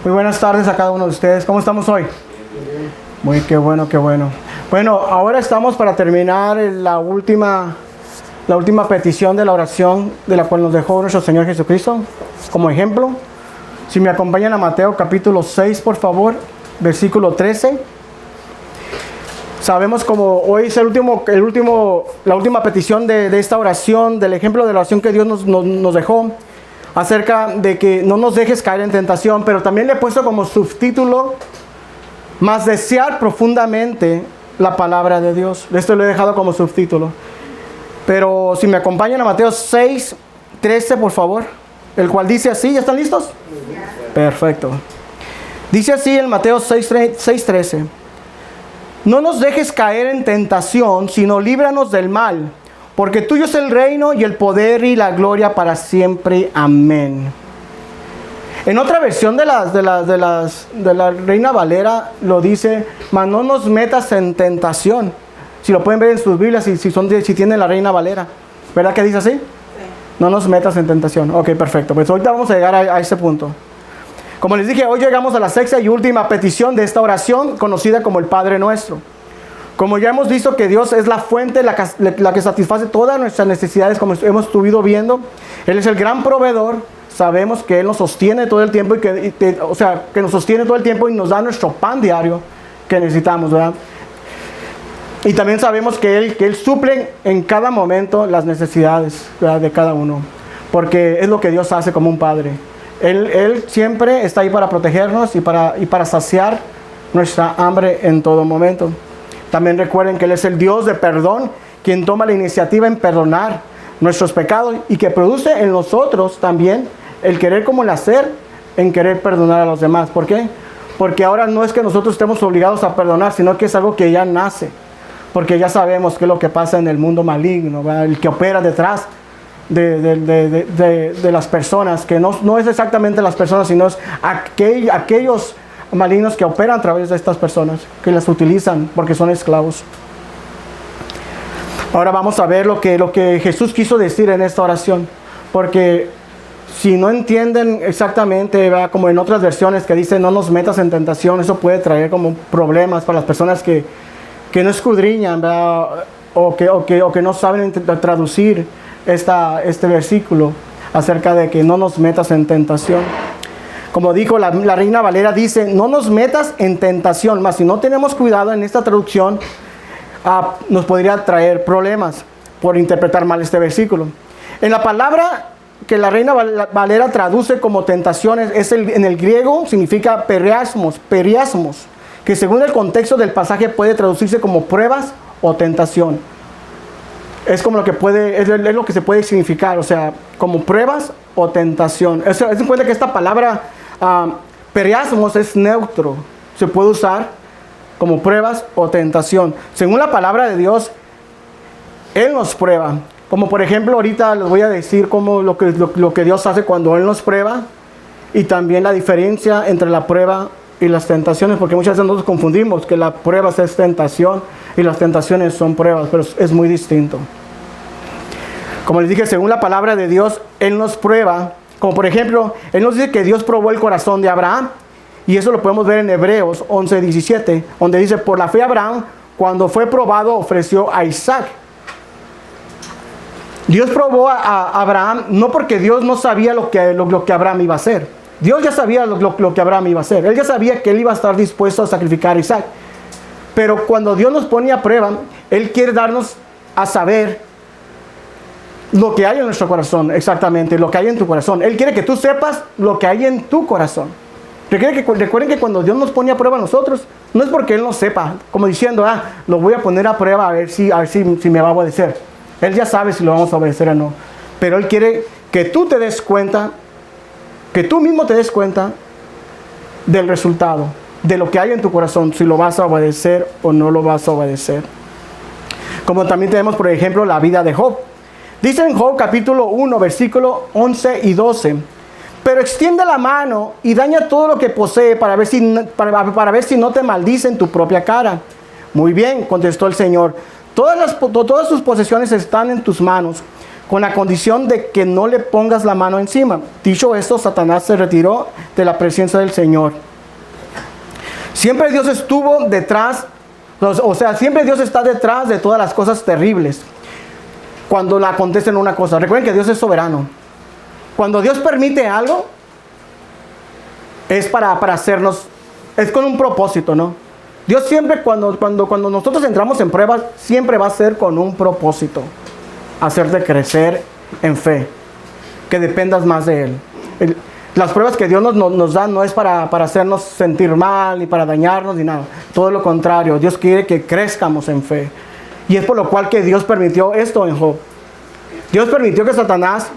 Muy buenas tardes a cada uno de ustedes. ¿Cómo estamos hoy? Muy, qué bueno, qué bueno. Bueno, ahora estamos para terminar la última petición de la oración de la cual nos dejó nuestro Señor Jesucristo como ejemplo. Si me acompañan a Mateo capítulo 6, por favor, versículo 13. Sabemos como hoy es la última petición de esta oración, del ejemplo de la oración que Dios nos dejó, acerca de que no nos dejes caer en tentación, pero también le he puesto como subtítulo, más desear profundamente la palabra de Dios. Esto lo he dejado como subtítulo. Pero si me acompañan a Mateo 6, 13, por favor, el cual dice así, ¿ya están listos? Perfecto. Dice así en Mateo 6, 13. No nos dejes caer en tentación, sino líbranos del mal, porque tuyo es el reino y el poder y la gloria para siempre. Amén. En otra versión de la Reina Valera lo dice, mas no nos metas en tentación. Si lo pueden ver en sus Biblias, si tienen la Reina Valera. ¿Verdad que dice así? Sí. No nos metas en tentación. Ok, perfecto. Pues ahorita vamos a llegar a ese punto. Como les dije, hoy llegamos a la sexta y última petición de esta oración, conocida como el Padre Nuestro. Como ya hemos visto que Dios es la fuente, la que satisface todas nuestras necesidades, como hemos estado viendo. Él es el gran proveedor. Sabemos que Él nos sostiene todo el tiempo que nos sostiene todo el tiempo y nos da nuestro pan diario que necesitamos, ¿verdad? Y también sabemos que Él suple en cada momento las necesidades, ¿verdad?, de cada uno. Porque es lo que Dios hace como un padre. Él siempre está ahí para protegernos y para saciar nuestra hambre en todo momento. También recuerden que Él es el Dios de perdón, quien toma la iniciativa en perdonar nuestros pecados y que produce en nosotros también el querer como el hacer en querer perdonar a los demás. ¿Por qué? Porque ahora no es que nosotros estemos obligados a perdonar, sino que es algo que ya nace. Porque ya sabemos qué es lo que pasa en el mundo maligno, ¿verdad? El que opera detrás de las personas, que no es exactamente las personas, sino es aquellos malignos que operan a través de estas personas, que las utilizan porque son esclavos. Ahora vamos a ver lo que Jesús quiso decir en esta oración, porque si no entienden exactamente, ¿verdad?, como en otras versiones que dice no nos metas en tentación, eso puede traer como problemas para las personas que no escudriñan, ¿verdad?, o que no saben traducir este versículo acerca de que no nos metas en tentación. Como dijo la Reina Valera, dice no nos metas en tentación, mas si no tenemos cuidado en esta traducción, nos podría traer problemas por interpretar mal este versículo. En la palabra que la Reina Valera traduce como tentaciones, en el griego significa periasmos, que según el contexto del pasaje puede traducirse como pruebas o tentación. Es como lo que se puede significar, o sea, como pruebas o tentación. Es en cuenta que esta palabra periasmos es neutro, se puede usar como pruebas o tentación. Según la palabra de Dios, Él nos prueba. Como por ejemplo, ahorita les voy a decir cómo lo que Dios hace cuando Él nos prueba, y también la diferencia entre la prueba y las tentaciones, porque muchas veces nosotros confundimos que la prueba es tentación y las tentaciones son pruebas, pero es muy distinto. Como les dije, según la palabra de Dios, Él nos prueba. Como por ejemplo, Él nos dice que Dios probó el corazón de Abraham, y eso lo podemos ver en Hebreos 11:17, donde dice, por la fe Abraham, cuando fue probado, ofreció a Isaac. Dios probó a Abraham, no porque Dios no sabía lo que Abraham iba a hacer. Dios ya sabía lo que Abraham iba a hacer. Él ya sabía que él iba a estar dispuesto a sacrificar a Isaac. Pero cuando Dios nos pone a prueba, Él quiere darnos a saber lo que hay en nuestro corazón, exactamente, lo que hay en tu corazón. Él quiere que tú sepas lo que hay en tu corazón. Recuerden que cuando Dios nos pone a prueba a nosotros, no es porque Él no sepa, como diciendo, lo voy a poner a prueba a ver si me va a obedecer. Él ya sabe si lo vamos a obedecer o no. Pero Él quiere que tú te des cuenta, que tú mismo te des cuenta del resultado, de lo que hay en tu corazón, si lo vas a obedecer o no lo vas a obedecer. Como también tenemos, por ejemplo, la vida de Job. Dice en Job capítulo 1, versículo 11 y 12. Pero extiende la mano y daña todo lo que posee para ver si no te maldice en tu propia cara. Muy bien, contestó el Señor. Todas tus posesiones están en tus manos. con la condición de que no le pongas la mano encima. Dicho esto, Satanás se retiró de la presencia del Señor. Siempre Dios estuvo detrás, o sea, siempre Dios está detrás de todas las cosas terribles cuando le acontecen una cosa. Recuerden que Dios es soberano. Cuando Dios permite algo, es para hacernos, es con un propósito, ¿no? Dios siempre, cuando nosotros entramos en pruebas, siempre va a ser con un propósito. Hacerte crecer en fe, que dependas más de Él. Las pruebas que Dios nos da no es para hacernos sentir mal, ni para dañarnos, ni nada. Todo lo contrario, Dios quiere que crezcamos en fe. Y es por lo cual que Dios permitió esto en Job. Dios permitió que Satanás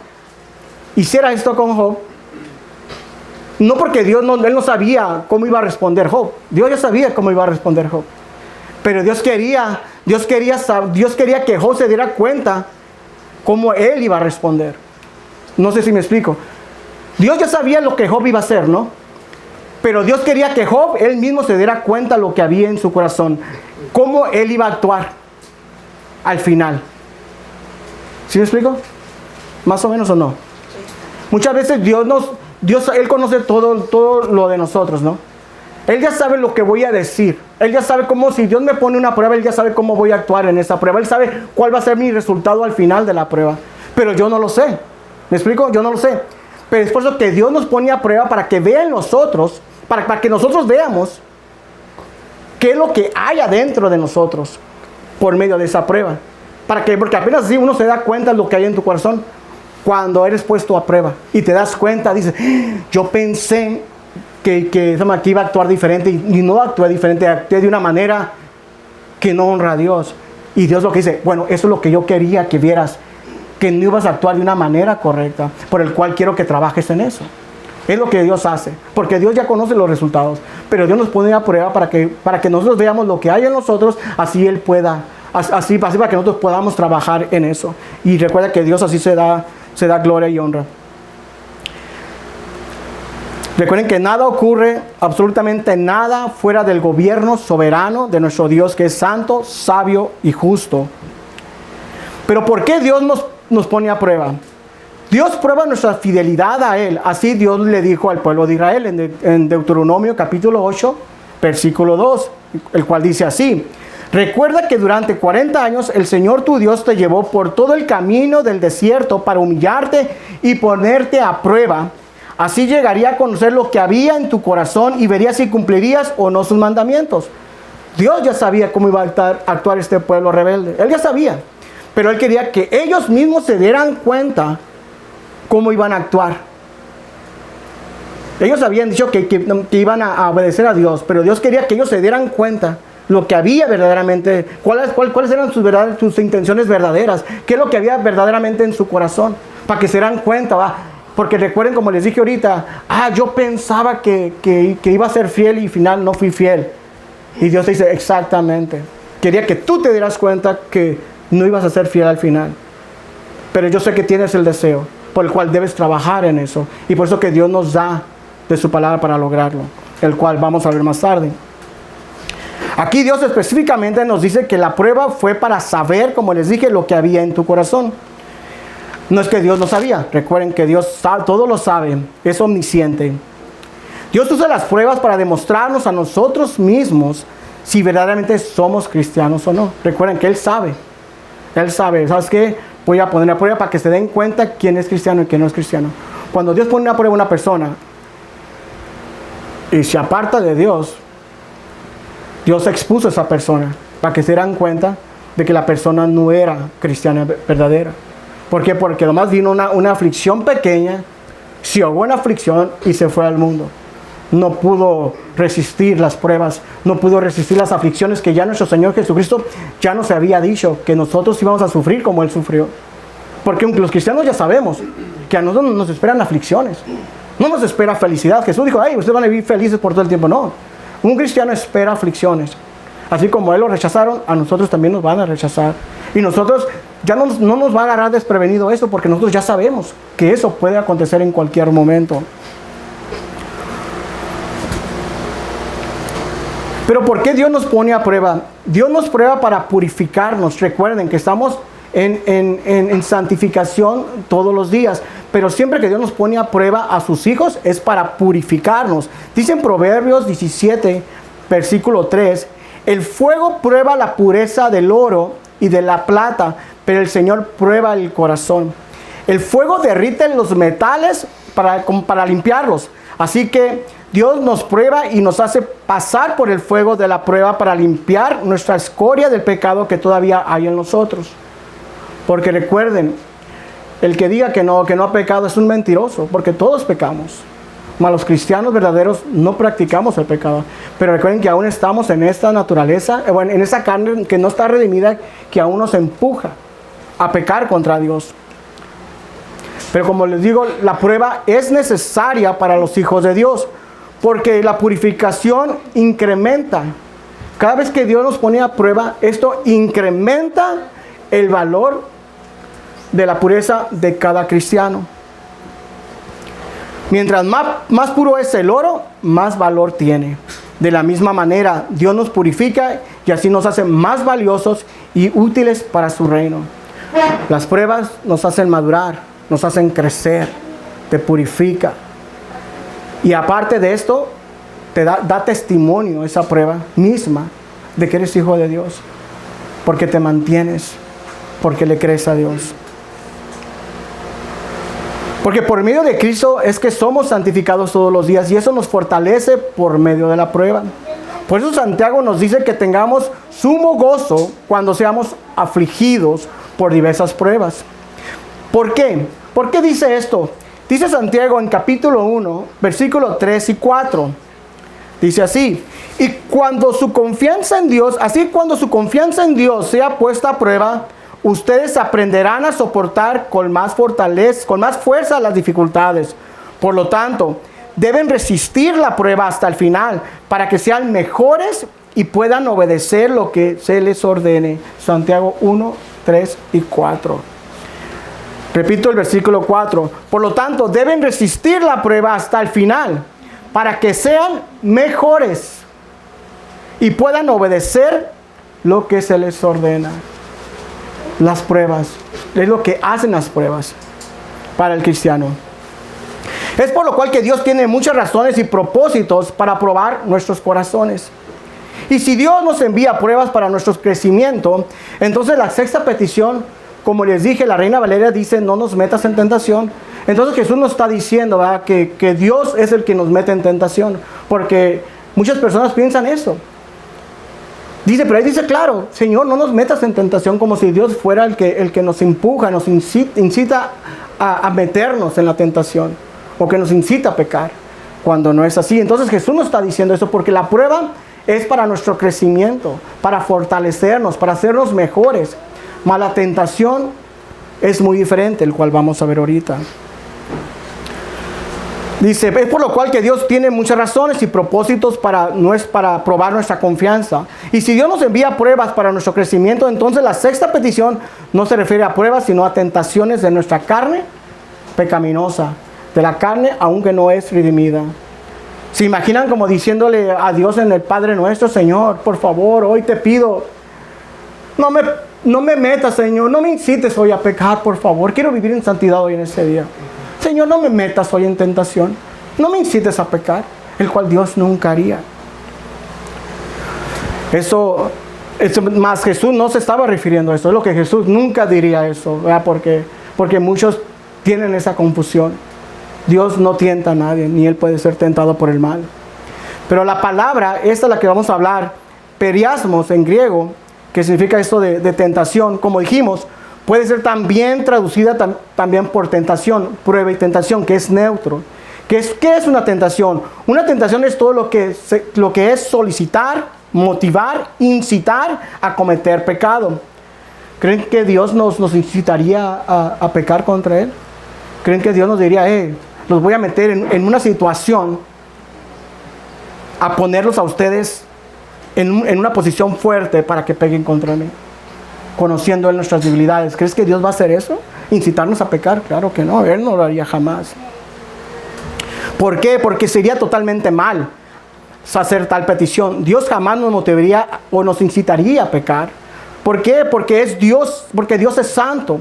hiciera esto con Job. No porque Él no sabía cómo iba a responder Job. Dios ya sabía cómo iba a responder Job. Pero Dios quería que Job se diera cuenta cómo él iba a responder. No sé si me explico. Dios ya sabía lo que Job iba a hacer, ¿no? Pero Dios quería que Job, él mismo se diera cuenta lo que había en su corazón. Cómo él iba a actuar al final. ¿Sí me explico? ¿Más o menos o no? Muchas veces Dios, Él conoce todo lo de nosotros, ¿no? Él ya sabe lo que voy a decir. Él ya sabe cómo, si Dios me pone una prueba, Él ya sabe cómo voy a actuar en esa prueba. Él sabe cuál va a ser mi resultado al final de la prueba. Pero yo no lo sé. ¿Me explico? Yo no lo sé. Pero es por eso que Dios nos pone a prueba para que vean nosotros, para que nosotros veamos qué es lo que hay adentro de nosotros por medio de esa prueba. Porque apenas así uno se da cuenta de lo que hay en tu corazón cuando eres puesto a prueba. Y te das cuenta, dices, yo pensé que iba a actuar diferente y no actué diferente, actué de una manera que no honra a Dios. Y Dios lo que dice, bueno, eso es lo que yo quería que vieras, que no ibas a actuar de una manera correcta, por el cual quiero que trabajes en eso. Es lo que Dios hace, porque Dios ya conoce los resultados, pero Dios nos pone a prueba para que nosotros veamos lo que hay en nosotros, así Él pueda, así para que nosotros podamos trabajar en eso. Y recuerda que Dios así se da gloria y honra. Recuerden que nada ocurre, absolutamente nada, fuera del gobierno soberano de nuestro Dios, que es santo, sabio y justo. Pero ¿por qué Dios nos pone a prueba? Dios prueba nuestra fidelidad a Él. Así Dios le dijo al pueblo de Israel en Deuteronomio capítulo 8, versículo 2, el cual dice así: recuerda que durante 40 años el Señor tu Dios te llevó por todo el camino del desierto para humillarte y ponerte a prueba. Así llegaría a conocer lo que había en tu corazón y vería si cumplirías o no sus mandamientos. Dios ya sabía cómo iba a actuar este pueblo rebelde. Él ya sabía. Pero Él quería que ellos mismos se dieran cuenta cómo iban a actuar. Ellos habían dicho que iban a obedecer a Dios, pero Dios quería que ellos se dieran cuenta lo que había verdaderamente, cuáles eran sus intenciones verdaderas, qué es lo que había verdaderamente en su corazón, para que se dieran cuenta, ¿va? Porque recuerden, como les dije ahorita, yo pensaba que iba a ser fiel y al final no fui fiel. Y Dios te dice, exactamente, quería que tú te dieras cuenta que no ibas a ser fiel al final. Pero yo sé que tienes el deseo, por el cual debes trabajar en eso. Y por eso que Dios nos da de su palabra para lograrlo, el cual vamos a ver más tarde. Aquí Dios específicamente nos dice que la prueba fue para saber, como les dije, lo que había en tu corazón. No es que Dios no sabía. Recuerden que Dios todo lo sabe, es omnisciente. Dios usa las pruebas para demostrarnos a nosotros mismos si verdaderamente somos cristianos o no. Recuerden que Él sabe. Él sabe. ¿Sabes qué? Voy a poner una prueba para que se den cuenta quién es cristiano y quién no es cristiano. Cuando Dios pone una prueba a una persona y se aparta de Dios, Dios expuso a esa persona para que se den cuenta de que la persona no era cristiana verdadera. ¿Por qué? Porque nomás vino una aflicción pequeña, se ahogó en aflicción y se fue al mundo. No pudo resistir las pruebas, no pudo resistir las aflicciones que ya nuestro Señor Jesucristo ya nos había dicho que nosotros íbamos a sufrir como Él sufrió. Porque aunque los cristianos ya sabemos que a nosotros nos esperan aflicciones, no nos espera felicidad. Jesús dijo, ustedes van a vivir felices por todo el tiempo. No, un cristiano espera aflicciones. Así como Él lo rechazaron, a nosotros también nos van a rechazar. Y nosotros ya no nos va a agarrar desprevenido eso, porque nosotros ya sabemos que eso puede acontecer en cualquier momento. Pero ¿por qué Dios nos pone a prueba? Dios nos prueba para purificarnos. Recuerden que estamos en santificación todos los días. Pero siempre que Dios nos pone a prueba a sus hijos es para purificarnos. Dice en Proverbios 17, versículo 3, el fuego prueba la pureza del oro y de la plata, pero el Señor prueba el corazón. El fuego derrite los metales para limpiarlos. Así que Dios nos prueba y nos hace pasar por el fuego de la prueba para limpiar nuestra escoria del pecado que todavía hay en nosotros. Porque recuerden, el que diga que no ha pecado es un mentiroso, porque todos pecamos. Mas los cristianos verdaderos no practicamos el pecado. Pero recuerden que aún estamos en esta naturaleza, en esa carne que no está redimida, que aún nos empuja a pecar contra Dios. Pero como les digo, la prueba es necesaria para los hijos de Dios, porque la purificación incrementa. Cada vez que Dios nos pone a prueba, esto incrementa el valor de la pureza de cada cristiano. Mientras más puro es el oro, más valor tiene. De la misma manera, Dios nos purifica y así nos hace más valiosos y útiles para su reino. Las pruebas nos hacen madurar, nos hacen crecer, te purifica. Y aparte de esto, te da testimonio esa prueba misma de que eres hijo de Dios. Porque te mantienes, porque le crees a Dios. Porque por medio de Cristo es que somos santificados todos los días y eso nos fortalece por medio de la prueba. Por eso Santiago nos dice que tengamos sumo gozo cuando seamos afligidos por diversas pruebas. ¿Por qué? ¿Por qué dice esto? Dice Santiago en capítulo 1, versículos 3 y 4. Dice así: y cuando su confianza en Dios, cuando su confianza en Dios sea puesta a prueba, ustedes aprenderán a soportar con más fuerza las dificultades. Por lo tanto, deben resistir la prueba hasta el final, para que sean mejores y puedan obedecer lo que se les ordene. Santiago 1, 3 y 4. Repito el versículo 4. Por lo tanto, deben resistir la prueba hasta el final, para que sean mejores y puedan obedecer lo que se les ordena. Las pruebas, es lo que hacen las pruebas para el cristiano. Es por lo cual que Dios tiene muchas razones y propósitos para probar nuestros corazones. Y si Dios nos envía pruebas para nuestro crecimiento, entonces la sexta petición, como les dije, la Reina Valeria dice: no nos metas en tentación. Entonces Jesús nos está diciendo, ¿verdad?, que Dios es el que nos mete en tentación, porque muchas personas piensan eso. Dice, pero ahí dice claro: Señor, no nos metas en tentación, como si Dios fuera el que nos empuja, nos incita a meternos en la tentación, o que nos incita a pecar, cuando no es así. Entonces Jesús nos está diciendo eso porque la prueba es para nuestro crecimiento, para fortalecernos, para hacernos mejores. Mas la tentación es muy diferente, el cual vamos a ver ahorita. Dice, es por lo cual que Dios tiene muchas razones y propósitos para probar nuestra confianza. Y si Dios nos envía pruebas para nuestro crecimiento, entonces la sexta petición no se refiere a pruebas, sino a tentaciones de nuestra carne pecaminosa, de la carne aunque no es redimida. ¿Se imaginan como diciéndole a Dios en el Padre Nuestro: Señor, por favor, hoy te pido, no me metas, Señor, no me incites hoy a pecar, por favor, quiero vivir en santidad hoy en este día. Señor, no me metas hoy en tentación, no me incites a pecar, el cual Dios nunca haría. Eso más Jesús no se estaba refiriendo a eso, es lo que Jesús nunca diría eso, ¿verdad? Porque muchos tienen esa confusión. Dios no tienta a nadie, ni Él puede ser tentado por el mal. Pero la palabra, esta es la que vamos a hablar, periasmos en griego, que significa esto de tentación, como dijimos, puede ser también traducida también por tentación, prueba y tentación, que es neutro. ¿Qué es una tentación? Una tentación es todo lo que es solicitar, motivar, incitar a cometer pecado. ¿Creen que Dios nos incitaría a pecar contra Él? ¿Creen que Dios nos diría: los voy a meter en una situación, a ponerlos a ustedes en una posición fuerte para que peguen contra mí, conociendo Él nuestras debilidades? ¿Crees que Dios va a hacer eso? ¿Incitarnos a pecar? Claro que no, Él no lo haría jamás. ¿Por qué? Porque sería totalmente mal hacer tal petición. Dios jamás nos motivaría o nos incitaría a pecar, ¿Por qué? Porque es Dios, porque Dios es santo.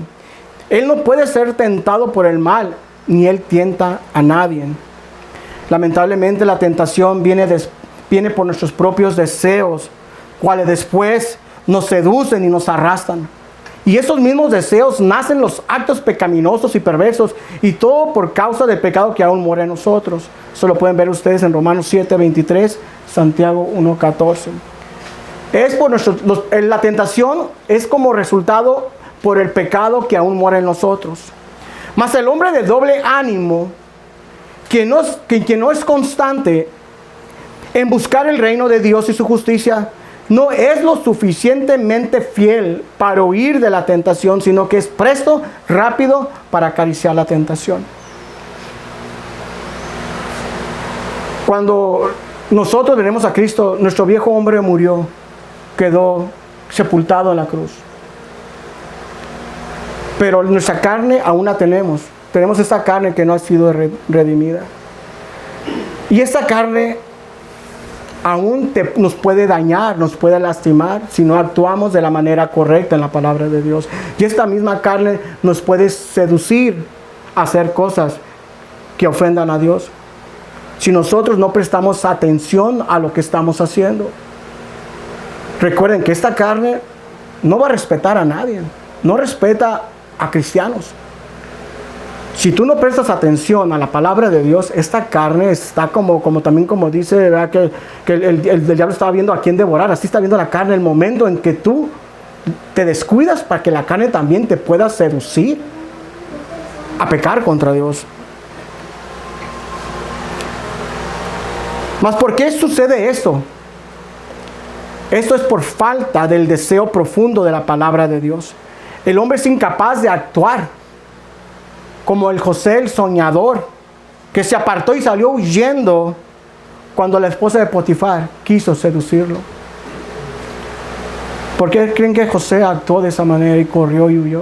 Él no puede ser tentado por el mal, ni Él tienta a nadie. Lamentablemente la tentación viene por nuestros propios deseos, cuales después nos seducen y nos arrastran. Y esos mismos deseos nacen los actos pecaminosos y perversos, y todo por causa del pecado que aún mora en nosotros. Eso lo pueden ver ustedes en Romanos 7:23, Santiago 1:14. La tentación es como resultado por el pecado que aún mora en nosotros. Mas el hombre de doble ánimo, que no es constante en buscar el reino de Dios y su justicia, no es lo suficientemente fiel para huir de la tentación, sino que es presto, rápido para acariciar la tentación. Cuando nosotros venimos a Cristo, nuestro viejo hombre murió, quedó sepultado en la cruz. Pero nuestra carne aún la tenemos. Tenemos esta carne que no ha sido redimida. Y esta carne aún nos puede dañar, nos puede lastimar si no actuamos de la manera correcta en la palabra de Dios. Y esta misma carne nos puede seducir a hacer cosas que ofendan a Dios, si nosotros no prestamos atención a lo que estamos haciendo. Recuerden que esta carne no va a respetar a nadie, no respeta a cristianos. Si tú no prestas atención a la palabra de Dios, esta carne está como dice, ¿verdad? Que el diablo estaba viendo a quién devorar. Así está viendo la carne el momento en que tú te descuidas, para que la carne también te pueda seducir a pecar contra Dios. Mas ¿por qué sucede esto? Esto es por falta del deseo profundo de la palabra de Dios. El hombre es incapaz de actuar como el José, el soñador, que se apartó y salió huyendo cuando la esposa de Potifar quiso seducirlo. ¿Por qué creen que José actuó de esa manera y corrió y huyó?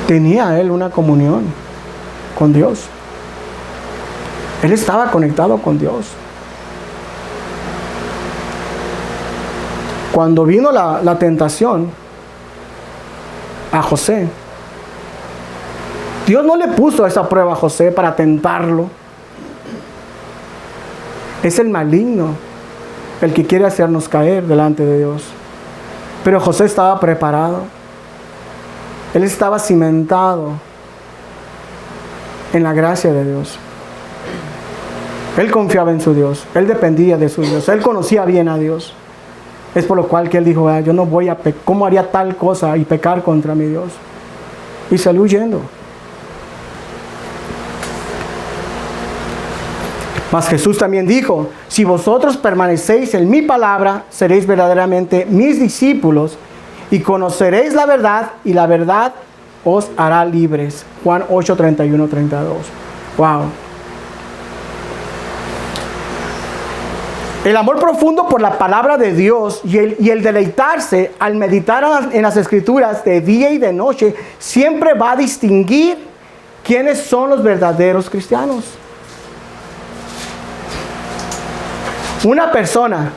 Tenía él una comunión con Dios. Él estaba conectado con Dios. Cuando vino la tentación a José, Dios no le puso esa prueba a José para tentarlo. Es el maligno el que quiere hacernos caer delante de Dios. Pero José estaba preparado. Él estaba cimentado en la gracia de Dios. Él confiaba en su Dios. Él dependía de su Dios. Él conocía bien a Dios. Es por lo cual que él dijo, yo no voy a pecar. ¿Cómo haría tal cosa y pecar contra mi Dios? Y salió huyendo. Mas Jesús también dijo, si vosotros permanecéis en mi palabra, seréis verdaderamente mis discípulos y conoceréis la verdad, y la verdad os hará libres. Juan 8, 31, 32. Wow. El amor profundo por la palabra de Dios y el deleitarse al meditar en las Escrituras de día y de noche siempre va a distinguir quiénes son los verdaderos cristianos. Una persona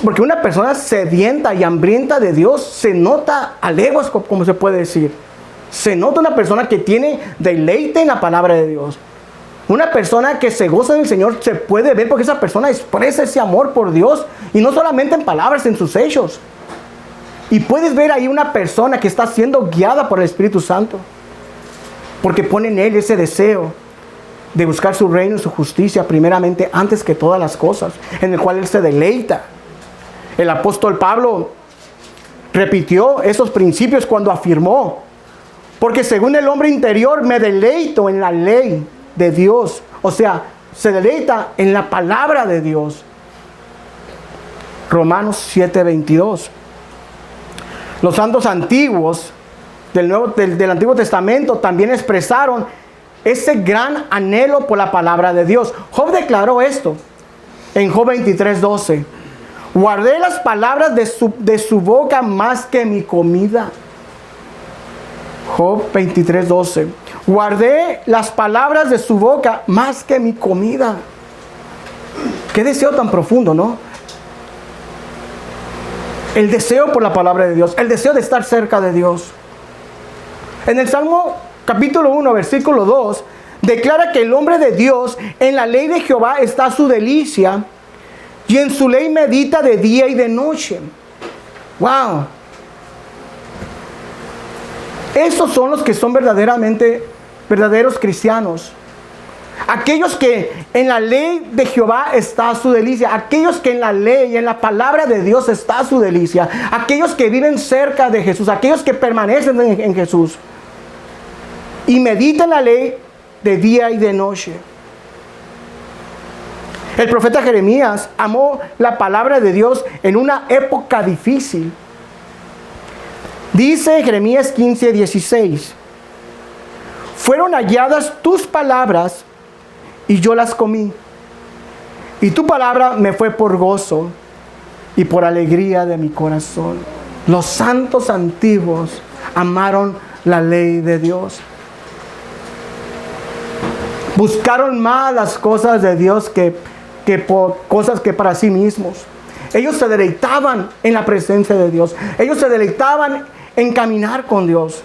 porque una persona sedienta y hambrienta de Dios se nota a leguas, como se puede decir. Se nota una persona que tiene deleite en la palabra de Dios. Una persona que se goza en el Señor se puede ver, porque esa persona expresa ese amor por Dios, y no solamente en palabras, en sus hechos. Y puedes ver ahí una persona que está siendo guiada por el Espíritu Santo, porque pone en él ese deseo de buscar su reino y su justicia primeramente, antes que todas las cosas, en el cual él se deleita. El apóstol Pablo repitió esos principios cuando afirmó, porque según el hombre interior me deleito en la ley de Dios. O sea, se deleita en la palabra de Dios. Romanos 7:22. Los santos antiguos del Antiguo Testamento también expresaron ese gran anhelo por la palabra de Dios. Job declaró esto en Job 23:12. Guardé las palabras de su boca más que mi comida. Job 23:12. Guardé las palabras de su boca más que mi comida. Qué deseo tan profundo, ¿no? El deseo por la palabra de Dios, el deseo de estar cerca de Dios. En el Salmo capítulo 1, versículo 2, declara que el hombre de Dios, en la ley de Jehová está su delicia, y en su ley medita de día y de noche. ¡Wow! Estos son los que son verdaderos cristianos. Aquellos que en la ley de Jehová está su delicia. Aquellos que en la ley, en la palabra de Dios está su delicia. Aquellos que viven cerca de Jesús. Aquellos que permanecen en Jesús. Y meditan la ley de día y de noche. El profeta Jeremías amó la palabra de Dios en una época difícil. Dice Jeremías 15:16. Fueron halladas tus palabras y yo las comí. Y tu palabra me fue por gozo y por alegría de mi corazón. Los santos antiguos amaron la ley de Dios. Buscaron más las cosas de Dios que cosas que para sí mismos. Ellos se deleitaban en la presencia de Dios. Ellos se deleitaban en caminar con Dios.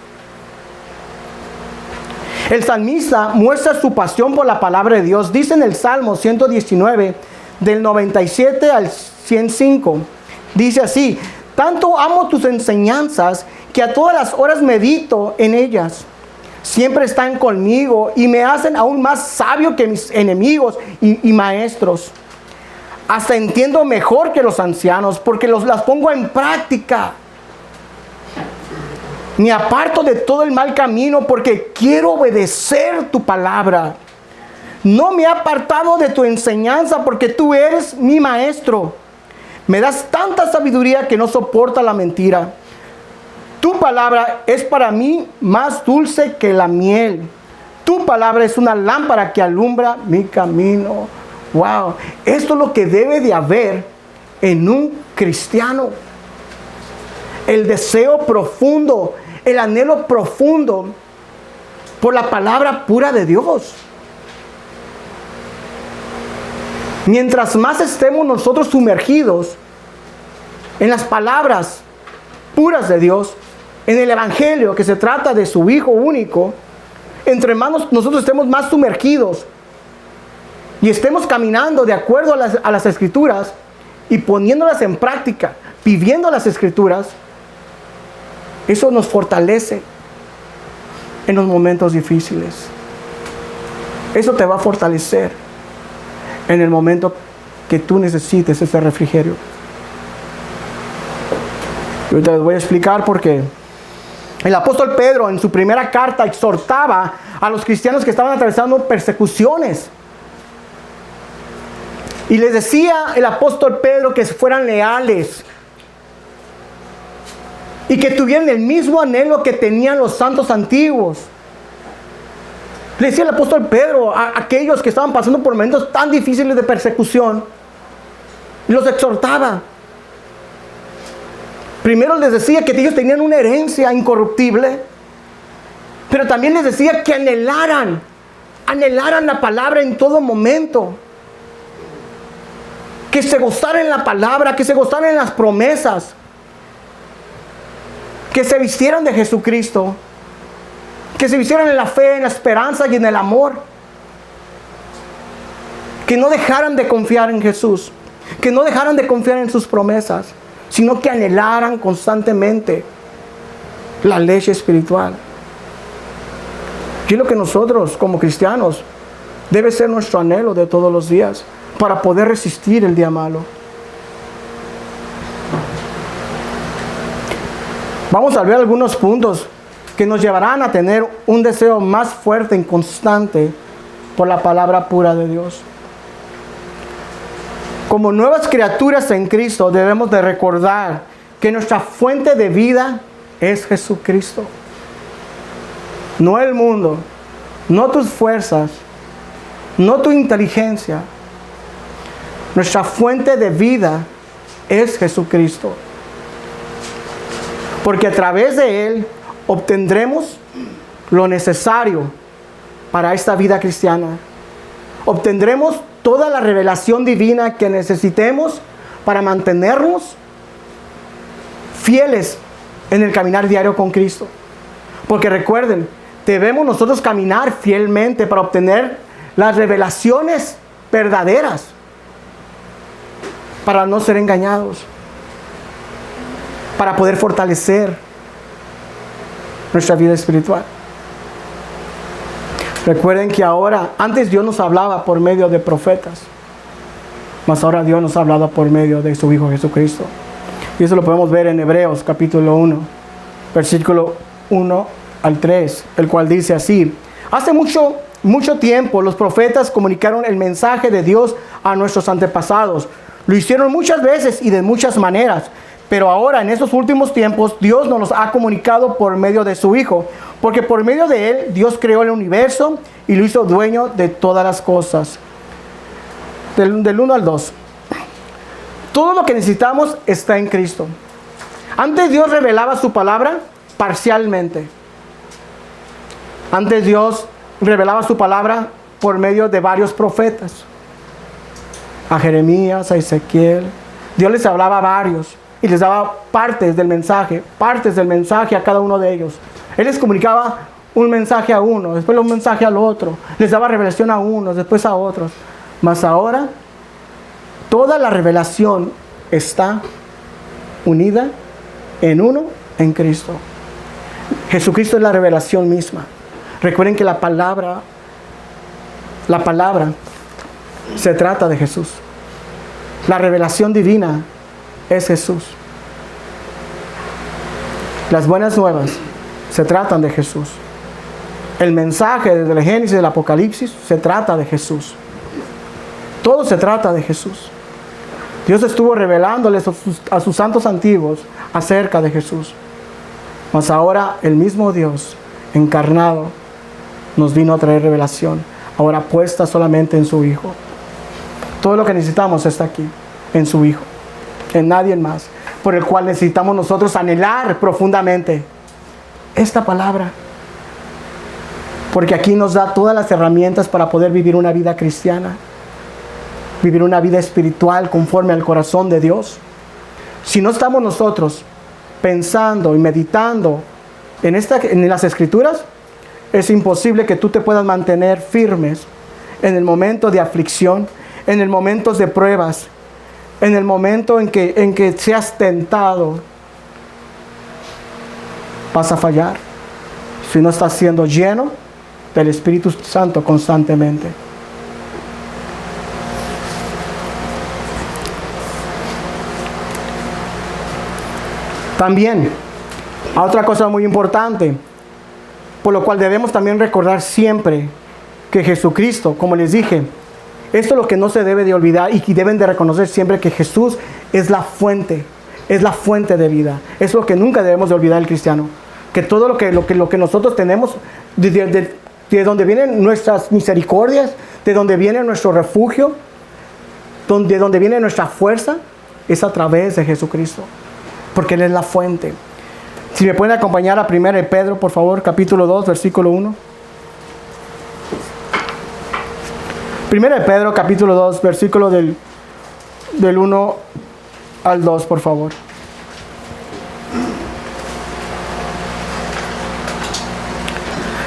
El salmista muestra su pasión por la palabra de Dios. Dice en el Salmo 119, del 97 al 105. Dice así: tanto amo tus enseñanzas que a todas las horas medito en ellas. Siempre están conmigo y me hacen aún más sabio que mis enemigos y maestros. Hasta entiendo mejor que los ancianos porque las pongo en práctica. Me aparto de todo el mal camino porque quiero obedecer tu palabra. No me he apartado de tu enseñanza porque tú eres mi maestro. Me das tanta sabiduría que no soporta la mentira. Tu palabra es para mí más dulce que la miel. Tu palabra es una lámpara que alumbra mi camino. Wow, esto es lo que debe de haber en un cristiano. El deseo profundo, el anhelo profundo por la palabra pura de Dios. Mientras más estemos nosotros sumergidos en las palabras puras de Dios, en el evangelio que se trata de su Hijo único, entre más nosotros estemos más sumergidos y estemos caminando de acuerdo a las escrituras y poniéndolas en práctica, viviendo las escrituras, eso nos fortalece en los momentos difíciles. Eso te va a fortalecer en el momento que tú necesites ese refrigerio. Y ahorita les voy a explicar por qué. El apóstol Pedro en su primera carta exhortaba a los cristianos que estaban atravesando persecuciones. Y les decía el apóstol Pedro que fueran leales. Y que tuvieran el mismo anhelo que tenían los santos antiguos. Le decía el apóstol Pedro a aquellos que estaban pasando por momentos tan difíciles de persecución. Los exhortaba. Primero les decía que ellos tenían una herencia incorruptible. Pero también les decía que anhelaran la palabra en todo momento. Que se gozaran en la palabra, que se gozaran en las promesas. Que se vistieran de Jesucristo. Que se vistieran en la fe, en la esperanza y en el amor. Que no dejaran de confiar en Jesús. Que no dejaran de confiar en sus promesas. Sino que anhelaran constantemente la leche espiritual. Y es lo que nosotros como cristianos debe ser nuestro anhelo de todos los días para poder resistir el día malo. Vamos a ver algunos puntos que nos llevarán a tener un deseo más fuerte y constante por la palabra pura de Dios. Como nuevas criaturas en Cristo debemos de recordar que nuestra fuente de vida es Jesucristo. No el mundo, no tus fuerzas, no tu inteligencia. Nuestra fuente de vida es Jesucristo. Porque a través de Él obtendremos lo necesario para esta vida cristiana. Obtendremos toda la revelación divina que necesitemos para mantenernos fieles en el caminar diario con Cristo. Porque recuerden, debemos nosotros caminar fielmente para obtener las revelaciones verdaderas, para no ser engañados, para poder fortalecer nuestra vida espiritual. Recuerden que ahora, antes Dios nos hablaba por medio de profetas, mas ahora Dios nos ha hablado por medio de su Hijo Jesucristo. Y eso lo podemos ver en Hebreos capítulo 1, versículo 1 al 3, el cual dice así: hace mucho tiempo los profetas comunicaron el mensaje de Dios a nuestros antepasados. Lo hicieron muchas veces y de muchas maneras. Pero ahora, en estos últimos tiempos, Dios nos los ha comunicado por medio de su Hijo. Porque por medio de Él, Dios creó el universo y lo hizo dueño de todas las cosas. Del 1 al 2. Todo lo que necesitamos está en Cristo. Antes Dios revelaba su palabra parcialmente. Antes Dios revelaba su palabra por medio de varios profetas. A Jeremías, a Ezequiel. Dios les hablaba a varios y les daba partes del mensaje a cada uno de ellos. Él les comunicaba un mensaje a uno, después un mensaje al otro. Les daba revelación a unos, después a otros. Mas ahora, toda la revelación está unida en uno, en Cristo. Jesucristo es la revelación misma. Recuerden que la palabra se trata de Jesús. La revelación divina es Jesús. Las buenas nuevas se tratan de Jesús. El mensaje desde el Génesis del Apocalipsis se trata de Jesús. Todo se trata de Jesús. Dios estuvo revelándoles a sus santos antiguos acerca de Jesús. Mas ahora el mismo Dios encarnado nos vino a traer revelación, ahora puesta solamente en su Hijo. Todo lo que necesitamos está aquí, en su Hijo, en nadie más, por el cual necesitamos nosotros anhelar profundamente esta palabra. Porque aquí nos da todas las herramientas para poder vivir una vida cristiana, vivir una vida espiritual conforme al corazón de Dios. Si no estamos nosotros pensando y meditando en las Escrituras, es imposible que tú te puedas mantener firmes en el momento de aflicción, en el momento de pruebas, en el momento en que seas tentado. Vas a fallar si no estás siendo lleno del Espíritu Santo constantemente. También, otra cosa muy importante, por lo cual debemos también recordar siempre que Jesucristo, como les dije, esto es lo que no se debe de olvidar y que deben de reconocer siempre, que Jesús es la fuente de vida. Es lo que nunca debemos de olvidar el cristiano. Que todo lo que nosotros tenemos, de donde vienen nuestras misericordias, de donde viene nuestro refugio, de donde viene nuestra fuerza, es a través de Jesucristo. Porque Él es la fuente. Si me pueden acompañar a 1 de Pedro, por favor, capítulo 2, versículo 1. 1 de Pedro, capítulo 2, versículo del 1 al 2, por favor.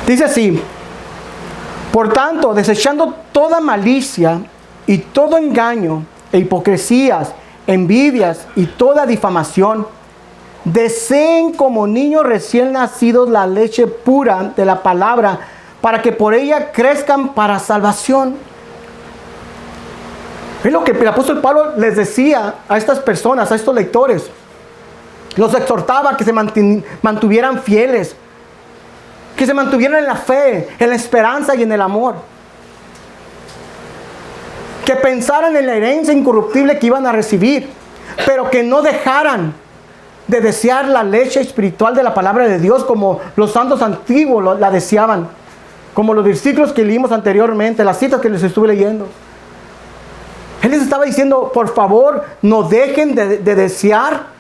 Dice así: por tanto, desechando toda malicia y todo engaño e hipocresías, envidias y toda difamación, deseen como niños recién nacidos la leche pura de la palabra, para que por ella crezcan para salvación. Es lo que el apóstol Pablo les decía a estas personas, a estos lectores. Los exhortaba a que se mantuvieran fieles, que se mantuvieran en la fe, en la esperanza y en el amor. Que pensaran en la herencia incorruptible que iban a recibir, pero que no dejaran de desear la leche espiritual de la palabra de Dios como los santos antiguos la deseaban, como los versículos que leímos anteriormente, las citas que les estuve leyendo. Él les estaba diciendo: por favor, no dejen de desear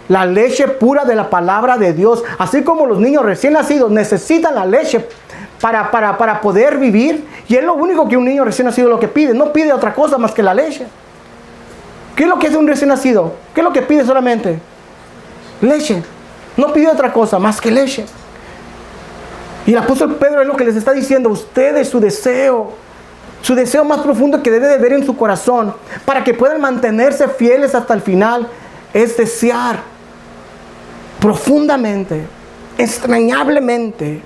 la leche pura de la palabra de Dios. Así como los niños recién nacidos necesitan la leche para poder vivir. Y es lo único que un niño recién nacido lo que pide. No pide otra cosa más que la leche. ¿Qué es lo que hace un recién nacido? ¿Qué es lo que pide solamente? Leche. No pide otra cosa más que leche. Y el apóstol Pedro es lo que les está diciendo. Ustedes, su deseo más profundo que debe de ver en su corazón, para que puedan mantenerse fieles hasta el final, es desear profundamente, extrañablemente,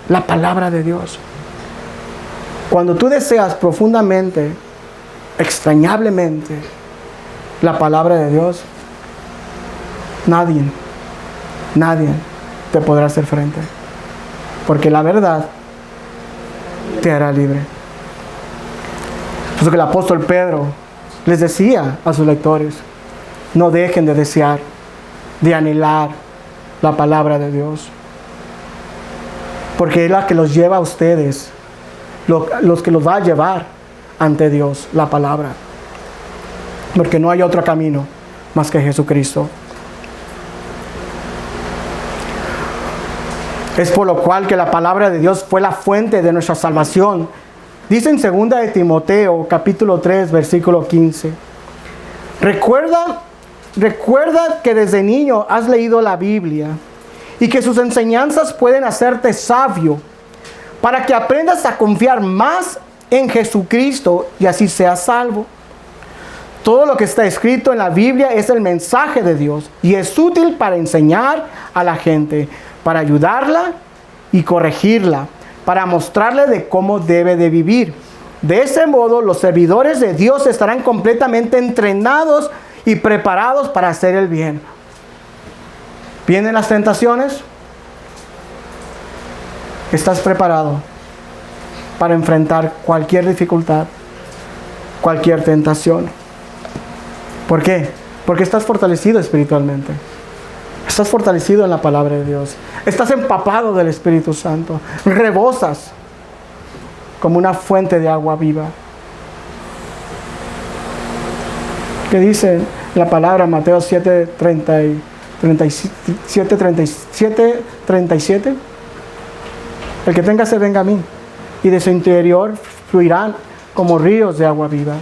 la palabra de Dios. Cuando tú deseas profundamente, extrañablemente, la palabra de Dios, nadie te podrá hacer frente. Porque la verdad te hará libre. Por eso que el apóstol Pedro les decía a sus lectores: no dejen de desear, de anhelar la palabra de Dios. Porque es la que los lleva a ustedes, los que los va a llevar ante Dios, la palabra. Porque no hay otro camino más que Jesucristo. Es por lo cual que la palabra de Dios fue la fuente de nuestra salvación. Dice en 2 de Timoteo, capítulo 3, versículo 15. Recuerda que desde niño has leído la Biblia y que sus enseñanzas pueden hacerte sabio, para que aprendas a confiar más en Jesucristo y así seas salvo. Todo lo que está escrito en la Biblia es el mensaje de Dios y es útil para enseñar a la gente, para ayudarla y corregirla, para mostrarle de cómo debe de vivir. De ese modo, los servidores de Dios estarán completamente entrenados y preparados para hacer el bien. ¿Vienen las tentaciones? ¿Estás preparado para enfrentar cualquier dificultad, cualquier tentación? ¿Por qué? Porque estás fortalecido espiritualmente. Estás fortalecido en la palabra de Dios. Estás empapado del Espíritu Santo. Rebosas como una fuente de agua viva. ¿Qué dice la palabra? Mateo 7:37. El que tenga sed, venga a mí, y de su interior fluirán como ríos de agua viva.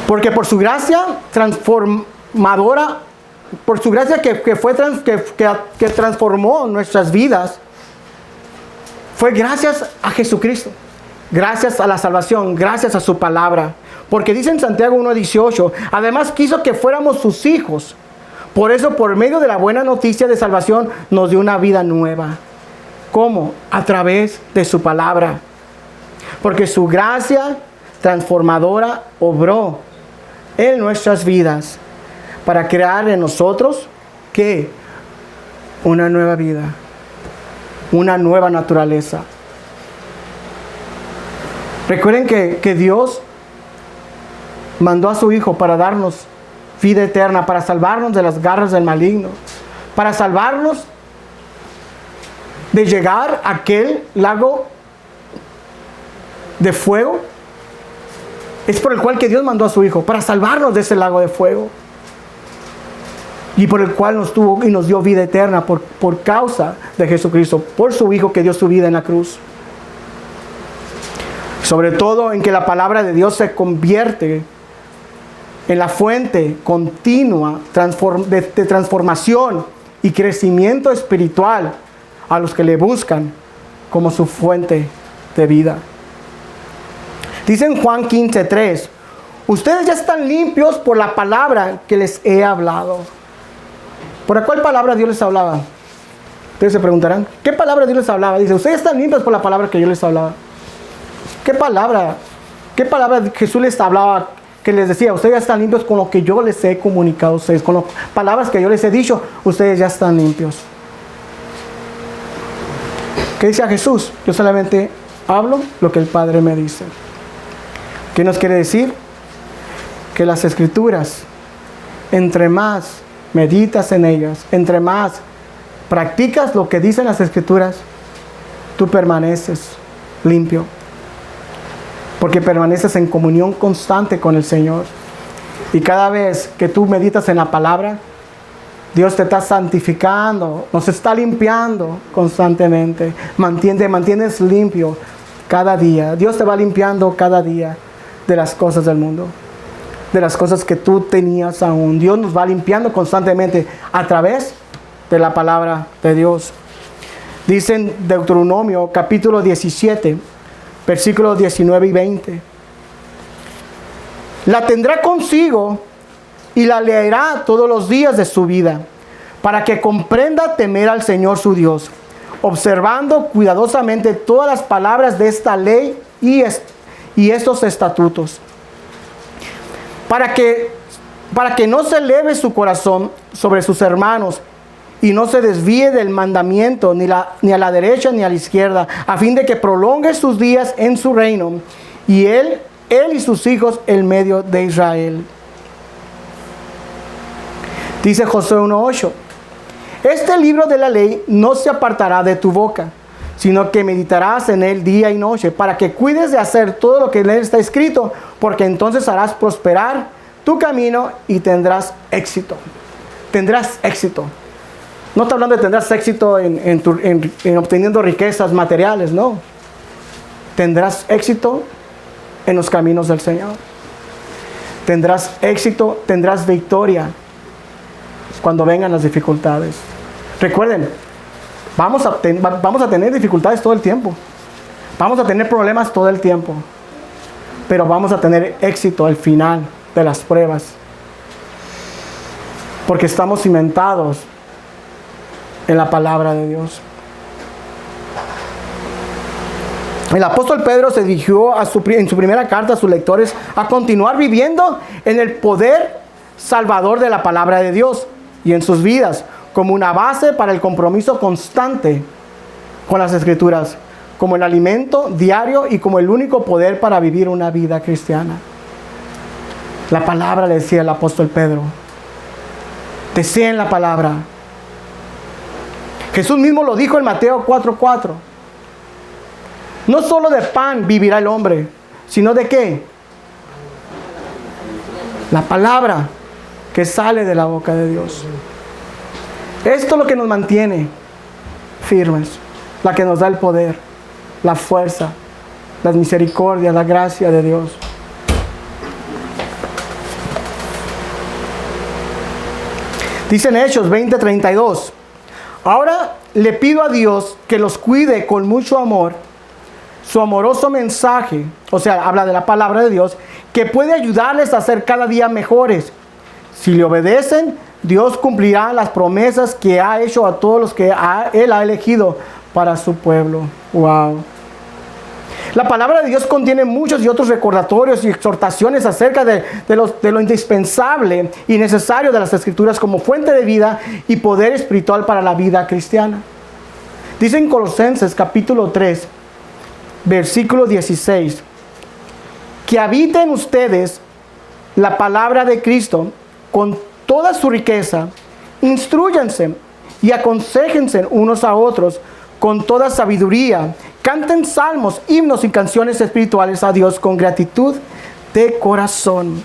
Porque por su gracia transformadora, por su gracia que transformó nuestras vidas, fue gracias a Jesucristo, gracias a la salvación, gracias a su palabra. Porque dice en Santiago 1:18, además quiso que fuéramos sus hijos. Por eso, por medio de la buena noticia de salvación, nos dio una vida nueva. ¿Cómo? A través de su palabra. Porque su gracia transformadora obró en nuestras vidas para crear en nosotros, ¿qué? Una nueva vida, una nueva naturaleza. Recuerden que Dios mandó a su Hijo para darnos vida eterna, para salvarnos de las garras del maligno, para salvarnos de llegar a aquel lago de fuego. Es por el cual que Dios mandó a su Hijo, para salvarnos de ese lago de fuego. Y por el cual nos tuvo y nos dio vida eterna por causa de Jesucristo, por su Hijo que dio su vida en la cruz. Sobre todo en que la palabra de Dios se convierte en la fuente continua de transformación y crecimiento espiritual a los que le buscan como su fuente de vida. Dice en Juan 15:3, ustedes ya están limpios por la palabra que les he hablado. ¿Por cuál palabra Dios les hablaba? Ustedes se preguntarán, ¿qué palabra Dios les hablaba? Dice, ustedes están limpios por la palabra que yo les hablaba. ¿Qué palabra Jesús les hablaba que les decía, ustedes ya están limpios con lo que yo les he comunicado a ustedes, con las palabras que yo les he dicho, ustedes ya están limpios? ¿Qué dice a Jesús? Yo solamente hablo lo que el Padre me dice. ¿Qué nos quiere decir? Que las Escrituras, entre más meditas en ellas, entre más practicas lo que dicen las Escrituras, tú permaneces limpio. Porque permaneces en comunión constante con el Señor. Y cada vez que tú meditas en la palabra, Dios te está santificando, nos está limpiando constantemente. Mantienes limpio cada día. Dios te va limpiando cada día de las cosas del mundo. de las cosas que tú tenías aún. Dios nos va limpiando constantemente a través de la palabra de Dios. Dice en Deuteronomio capítulo 17, versículos 19 y 20. La tendrá consigo y la leerá todos los días de su vida, para que comprenda temer al Señor su Dios, observando cuidadosamente todas las palabras de esta ley y estos estatutos, para que no se eleve su corazón sobre sus hermanos y no se desvíe del mandamiento ni a la derecha ni a la izquierda, a fin de que prolongue sus días en su reino, y él y sus hijos en medio de Israel. Dice Josué 1:8. Este libro de la ley no se apartará de tu boca, sino que meditarás en él día y noche, para que cuides de hacer todo lo que en él está escrito, porque entonces harás prosperar tu camino y tendrás éxito. Tendrás éxito. No está hablando de tendrás éxito en obteniendo riquezas materiales, no. Tendrás éxito en los caminos del Señor. Tendrás éxito, tendrás victoria cuando vengan las dificultades. Recuerden, vamos a tener dificultades todo el tiempo. Vamos a tener problemas todo el tiempo. Pero vamos a tener éxito al final de las pruebas. Porque estamos cimentados en la palabra de Dios. El apóstol Pedro se dirigió en su primera carta a sus lectores a continuar viviendo en el poder salvador de la palabra de Dios y en sus vidas, como una base para el compromiso constante con las Escrituras, como el alimento diario y como el único poder para vivir una vida cristiana. La palabra, le decía el apóstol Pedro, deseen la palabra. Jesús mismo lo dijo en Mateo 4:4. No solo de pan vivirá el hombre, sino de ¿qué? La palabra que sale de la boca de Dios. Esto es lo que nos mantiene firmes, la que nos da el poder, la fuerza, las misericordias, la gracia de Dios. Dice en Hechos 20:32. Ahora le pido a Dios que los cuide con mucho amor, su amoroso mensaje, o sea, habla de la palabra de Dios, que puede ayudarles a ser cada día mejores. Si le obedecen, Dios cumplirá las promesas que ha hecho a todos los que Él ha elegido para su pueblo. Wow. La palabra de Dios contiene muchos y otros recordatorios y exhortaciones acerca de lo indispensable y necesario de las Escrituras como fuente de vida y poder espiritual para la vida cristiana. Dice en Colosenses capítulo 3, versículo 16, que habite en ustedes la palabra de Cristo con toda su riqueza, instrúyanse y aconséjense unos a otros con toda sabiduría, canten salmos, himnos y canciones espirituales a Dios con gratitud de corazón.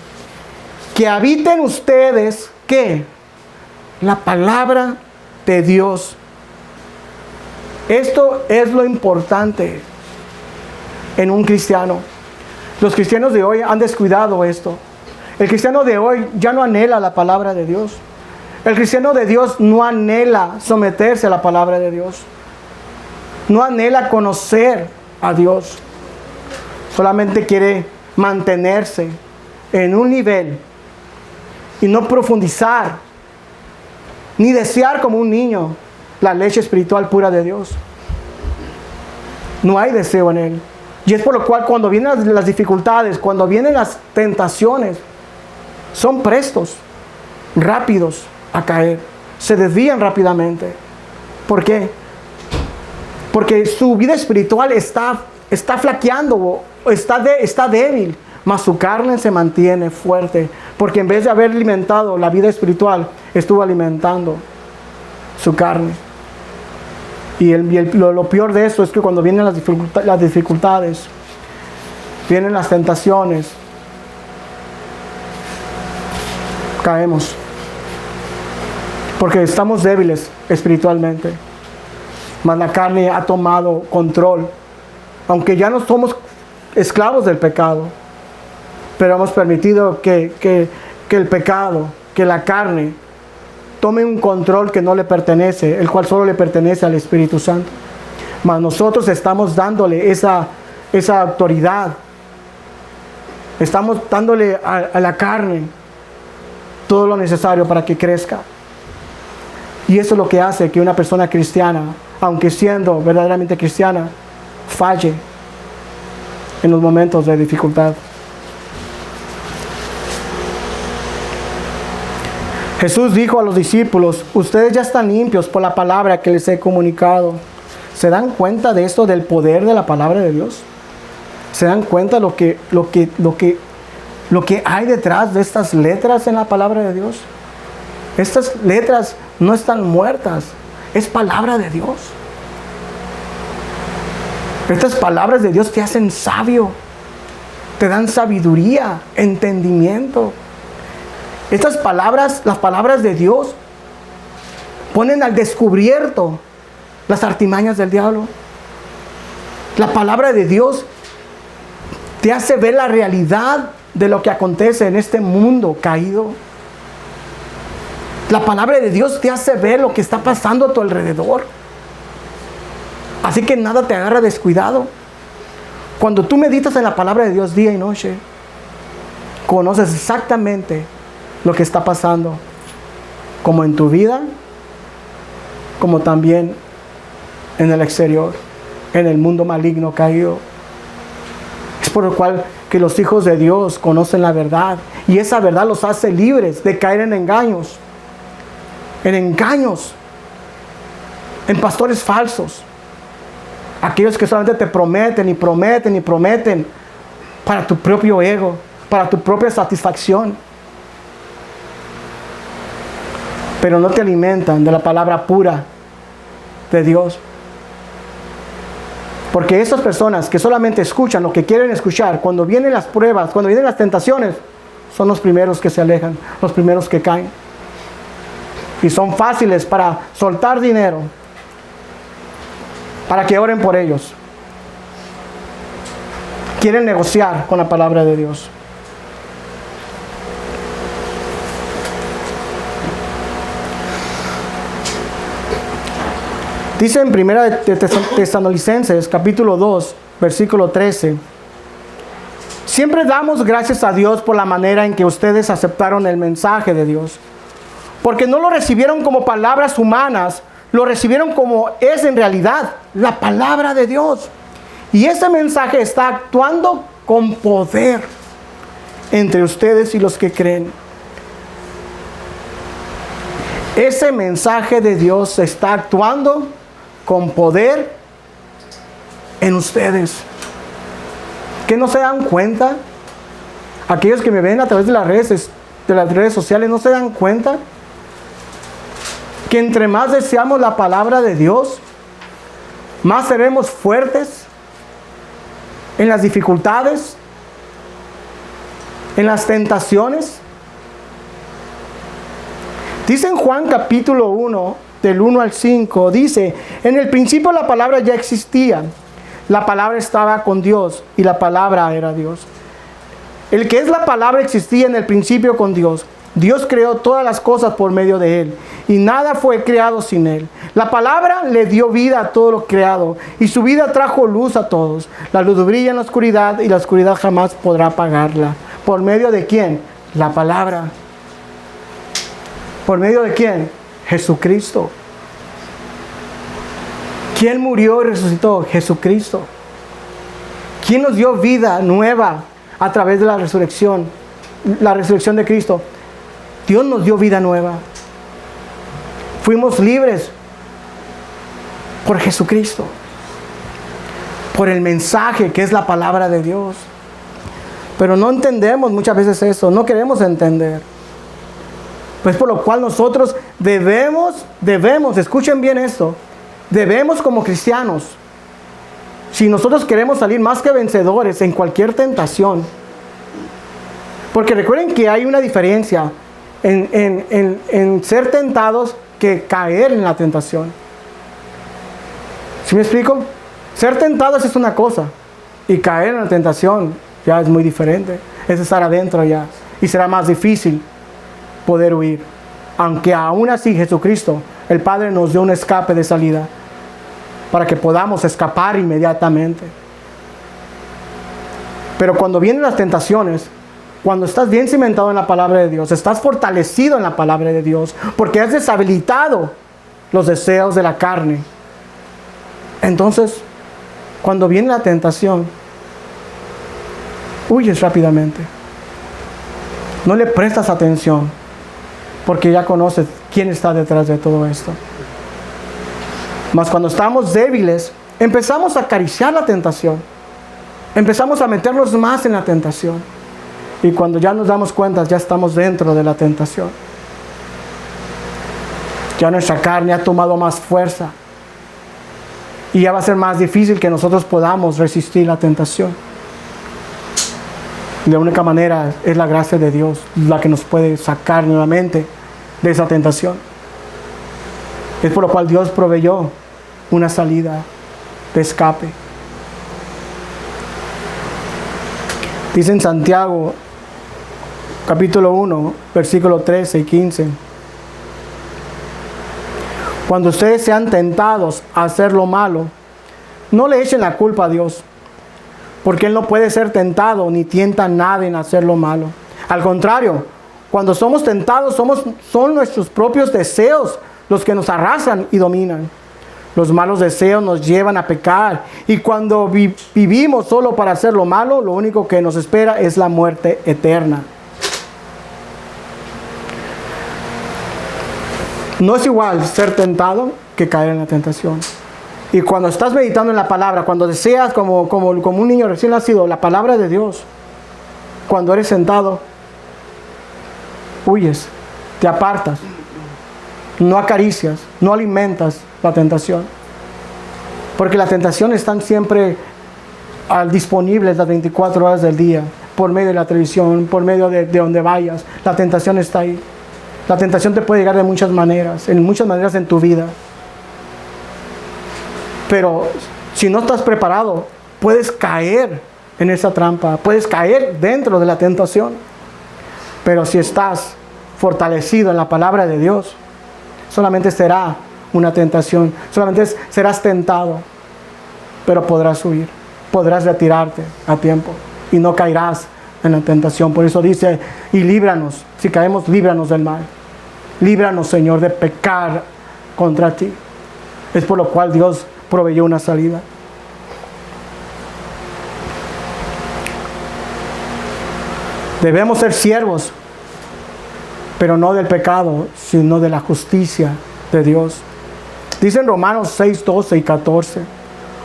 Que habiten ustedes, ¿qué? La palabra de Dios. Esto es lo importante en un cristiano. Los cristianos de hoy han descuidado esto. El cristiano de hoy ya no anhela la palabra de Dios. El cristiano de Dios no anhela someterse a la palabra de Dios. No anhela conocer a Dios. Solamente quiere mantenerse en un nivel y no profundizar ni desear como un niño la leche espiritual pura de Dios. No hay deseo en él. Y es por lo cual cuando vienen las dificultades, cuando vienen las tentaciones, son prestos, rápidos a caer. Se desvían rápidamente. ¿Por qué? Porque su vida espiritual está flaqueando, está débil, mas su carne se mantiene fuerte. Porque en vez de haber alimentado la vida espiritual, estuvo alimentando su carne. Y lo peor de eso es que cuando vienen las dificultades, vienen las tentaciones, caemos. Porque estamos débiles espiritualmente. Mas la carne ha tomado control. Aunque ya no somos esclavos del pecado, pero hemos permitido que el pecado, que la carne, tome un control que no le pertenece, el cual solo le pertenece al Espíritu Santo. Mas nosotros estamos dándole esa autoridad. Estamos dándole a la carne todo lo necesario para que crezca. Y eso es lo que hace que una persona cristiana, aunque siendo verdaderamente cristiana, falle en los momentos de dificultad. Jesús dijo a los discípulos: ustedes ya están limpios por la palabra que les he comunicado. ¿Se dan cuenta de esto, del poder de la palabra de Dios? ¿Se dan cuenta lo que hay detrás de estas letras en la palabra de Dios? Estas letras no están muertas, es palabra de Dios. Estas palabras de Dios te hacen sabio, te dan sabiduría, entendimiento. Estas palabras, las palabras de Dios, ponen al descubierto las artimañas del diablo. La palabra de Dios te hace ver la realidad de lo que acontece en este mundo caído. La palabra de Dios te hace ver lo que está pasando a tu alrededor. Así que nada te agarra descuidado. Cuando tú meditas en la palabra de Dios día y noche, conoces exactamente lo que está pasando, como en tu vida, como también en el exterior, en el mundo maligno caído. Es por lo cual que los hijos de Dios conocen la verdad, y esa verdad los hace libres de caer en engaños, en pastores falsos, aquellos que solamente te prometen y prometen y prometen para tu propio ego, para tu propia satisfacción, pero no te alimentan de la palabra pura de Dios. Porque esas personas que solamente escuchan lo que quieren escuchar, cuando vienen las pruebas, cuando vienen las tentaciones, son los primeros que se alejan, los primeros que caen. Y son fáciles para soltar dinero, para que oren por ellos. Quieren negociar con la palabra de Dios. Dice en 1 Tesalonicenses, capítulo 2, versículo 13: siempre damos gracias a Dios por la manera en que ustedes aceptaron el mensaje de Dios. Porque no lo recibieron como palabras humanas, lo recibieron como es en realidad, la palabra de Dios. Y ese mensaje está actuando con poder entre ustedes y los que creen. Ese mensaje de Dios está actuando con poder en ustedes. ¿Que no se dan cuenta? Aquellos que me ven a través de las redes sociales, ¿no se dan cuenta que entre más deseamos la palabra de Dios, más seremos fuertes en las dificultades, en las tentaciones? Dice en Juan capítulo 1, del 1 al 5, dice: en el principio la palabra ya existía, la palabra estaba con Dios y la palabra era Dios. El que es la palabra existía en el principio con Dios. Dios creó todas las cosas por medio de Él, y nada fue creado sin Él. La palabra le dio vida a todo lo creado, y su vida trajo luz a todos. La luz brilla en la oscuridad, y la oscuridad jamás podrá apagarla. ¿Por medio de quién? La palabra. ¿Por medio de quién? Jesucristo. ¿Quién murió y resucitó? Jesucristo. ¿Quién nos dio vida nueva a través de la resurrección? La resurrección de Cristo. Dios nos dio vida nueva. Fuimos libres por Jesucristo, por el mensaje que es la palabra de Dios. Pero no entendemos muchas veces eso, no queremos entender. Pues por lo cual nosotros debemos, escuchen bien esto, debemos como cristianos, si nosotros queremos salir más que vencedores en cualquier tentación, porque recuerden que hay una diferencia en ser tentados que caer en la tentación. ¿Sí me explico? Ser tentados es una cosa, y caer en la tentación ya es muy diferente. es estar adentro ya. Y será más difícil poder huir. Aunque aún así Jesucristo, el Padre, nos dio un escape de salida para que podamos escapar inmediatamente. Pero cuando vienen las tentaciones, cuando estás bien cimentado en la palabra de Dios, estás fortalecido en la palabra de Dios, porque has deshabilitado los deseos de la carne. Entonces, cuando viene la tentación, huyes rápidamente. No le prestas atención, porque ya conoces quién está detrás de todo esto. Mas cuando estamos débiles, empezamos a acariciar la tentación. Empezamos a meternos más en la tentación. Y cuando ya nos damos cuenta, ya estamos dentro de la tentación. Ya nuestra carne ha tomado más fuerza. Y ya va a ser más difícil que nosotros podamos resistir la tentación. La única manera es la gracia de Dios, la que nos puede sacar nuevamente de esa tentación. Es por lo cual Dios proveyó una salida de escape. Dice en Santiago, capítulo 1, versículos 13 y 15. Cuando ustedes sean tentados a hacer lo malo, no le echen la culpa a Dios, porque Él no puede ser tentado ni tienta a nadie en hacer lo malo. Al contrario, cuando somos tentados, son nuestros propios deseos los que nos arrasan y dominan. Los malos deseos nos llevan a pecar, y cuando vivimos solo para hacer lo malo, lo único que nos espera es la muerte eterna. No es igual ser tentado que caer en la tentación. Y cuando estás meditando en la palabra, cuando deseas como un niño recién nacido, la palabra de Dios, cuando eres tentado, huyes, te apartas, no acaricias, no alimentas la tentación. Porque las tentaciones están siempre disponibles las 24 horas del día, por medio de la televisión, por medio de donde vayas. La tentación está ahí. La tentación te puede llegar de muchas maneras en tu vida. Pero si no estás preparado, puedes caer en esa trampa, puedes caer dentro de la tentación. Pero si estás fortalecido en la palabra de Dios, solamente será una tentación, solamente serás tentado, pero podrás huir, podrás retirarte a tiempo y no caerás en la tentación. Por eso dice, y líbranos, si caemos, líbranos del mal. Líbranos, Señor, de pecar contra ti. Es por lo cual Dios proveyó una salida. Debemos ser siervos, pero no del pecado, sino de la justicia de Dios. Dice en Romanos 6, 12 y 14.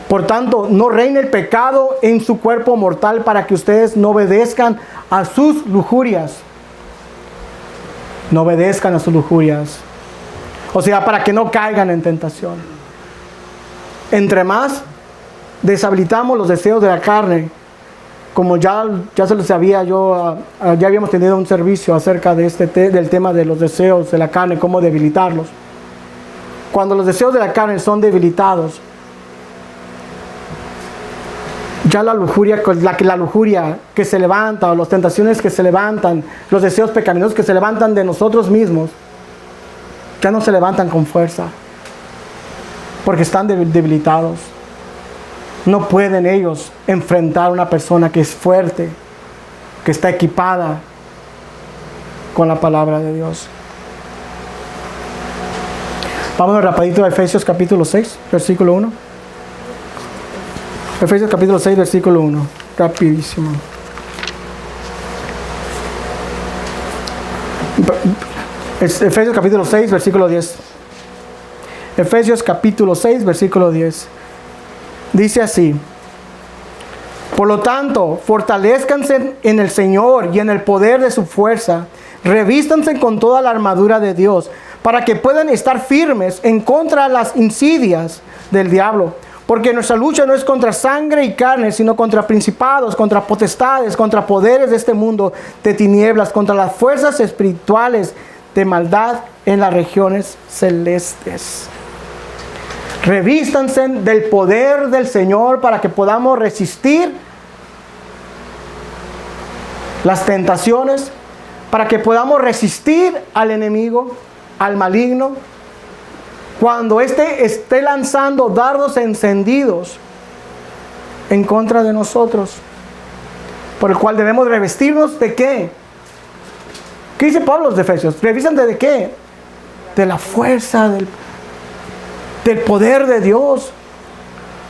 Por tanto, no reine el pecado en su cuerpo mortal, para que ustedes no obedezcan a sus lujurias. No obedezcan a sus lujurias. O sea, para que no caigan en tentación. Entre más deshabilitamos los deseos de la carne, como ya se los había ya habíamos tenido un servicio acerca de del tema de los deseos de la carne, cómo debilitarlos. Cuando los deseos de la carne son debilitados, ya la lujuria que se levanta, o las tentaciones que se levantan, los deseos pecaminosos que se levantan de nosotros mismos, ya no se levantan con fuerza, porque están debilitados. No pueden ellos enfrentar a una persona que es fuerte, que está equipada con la palabra de Dios. Vamos rapidito a Efesios capítulo 6, versículo 1. Efesios capítulo 6, versículo 1. Rapidísimo. Efesios capítulo 6, versículo 10. Efesios capítulo 6, versículo 10. Dice así: por lo tanto, fortalezcanse en el Señor y en el poder de su fuerza. Revístanse con toda la armadura de Dios, para que puedan estar firmes en contra de las insidias del diablo. Porque nuestra lucha no es contra sangre y carne, sino contra principados, contra potestades, contra poderes de este mundo de tinieblas, contra las fuerzas espirituales de maldad en las regiones celestes. Revístanse del poder del Señor para que podamos resistir las tentaciones, para que podamos resistir al enemigo, al maligno, cuando éste esté lanzando dardos encendidos en contra de nosotros, por el cual debemos revestirnos ¿de qué? ¿Qué dice Pablo a los Efesios? ¿Revisan de qué? De la fuerza, del poder de Dios.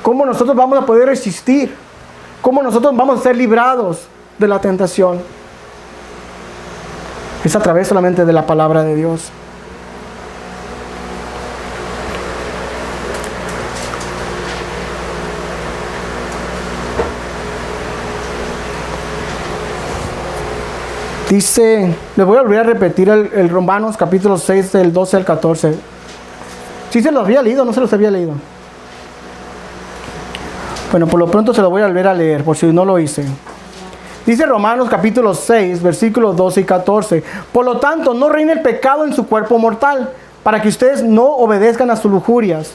¿Cómo nosotros vamos a poder resistir? ¿Cómo nosotros vamos a ser librados de la tentación? Es a través solamente de la palabra de Dios. Dice, les voy a volver a repetir el Romanos capítulo 6 del 12 al 14. ¿Sí se los había leído o no se los había leído? Bueno, por lo pronto se lo voy a volver a leer, por si no lo hice. Dice Romanos capítulo 6, versículos 12 y 14. Por lo tanto, no reine el pecado en su cuerpo mortal, para que ustedes no obedezcan a sus lujurias,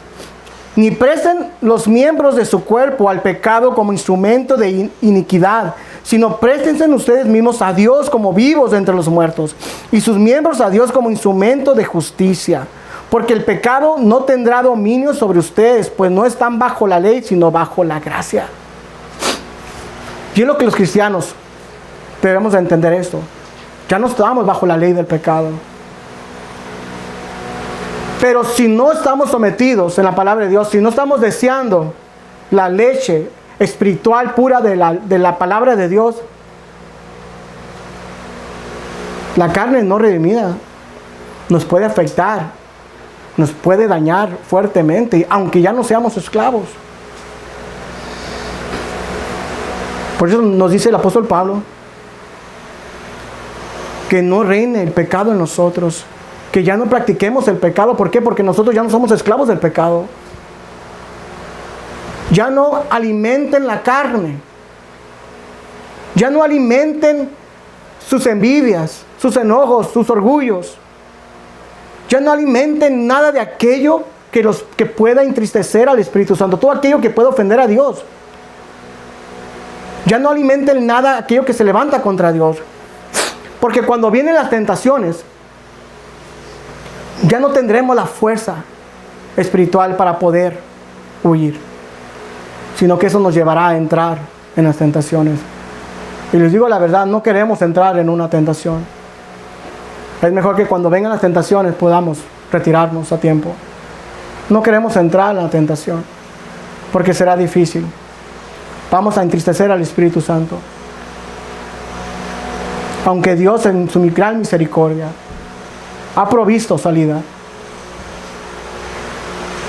ni presten los miembros de su cuerpo al pecado como instrumento de iniquidad, sino préstense ustedes mismos a Dios como vivos de entre los muertos, y sus miembros a Dios como instrumento de justicia. Porque el pecado no tendrá dominio sobre ustedes, pues no están bajo la ley, sino bajo la gracia. Y es lo que los cristianos debemos de entender esto. Ya no estamos bajo la ley del pecado. Pero si no estamos sometidos en la palabra de Dios, si no estamos deseando la leche espiritual pura de la palabra de Dios, la carne no redimida nos puede afectar, nos puede dañar fuertemente, aunque ya no seamos esclavos. Por eso nos dice el apóstol Pablo que no reine el pecado en nosotros, que ya no practiquemos el pecado. ¿Por qué? Porque nosotros ya no somos esclavos del pecado. Ya no alimenten la carne. Ya no alimenten sus envidias, sus enojos, sus orgullos. Ya no alimenten nada de aquello que pueda entristecer al Espíritu Santo. Todo aquello que pueda ofender a Dios. Ya no alimenten nada aquello que se levanta contra Dios. Porque cuando vienen las tentaciones, ya no tendremos la fuerza espiritual para poder huir, sino que eso nos llevará a entrar en las tentaciones. Y les digo la verdad, no queremos entrar en una tentación. Es mejor que cuando vengan las tentaciones podamos retirarnos a tiempo. No queremos entrar en la tentación, porque será difícil. Vamos a entristecer al Espíritu Santo. Aunque Dios en su gran misericordia ha provisto salida,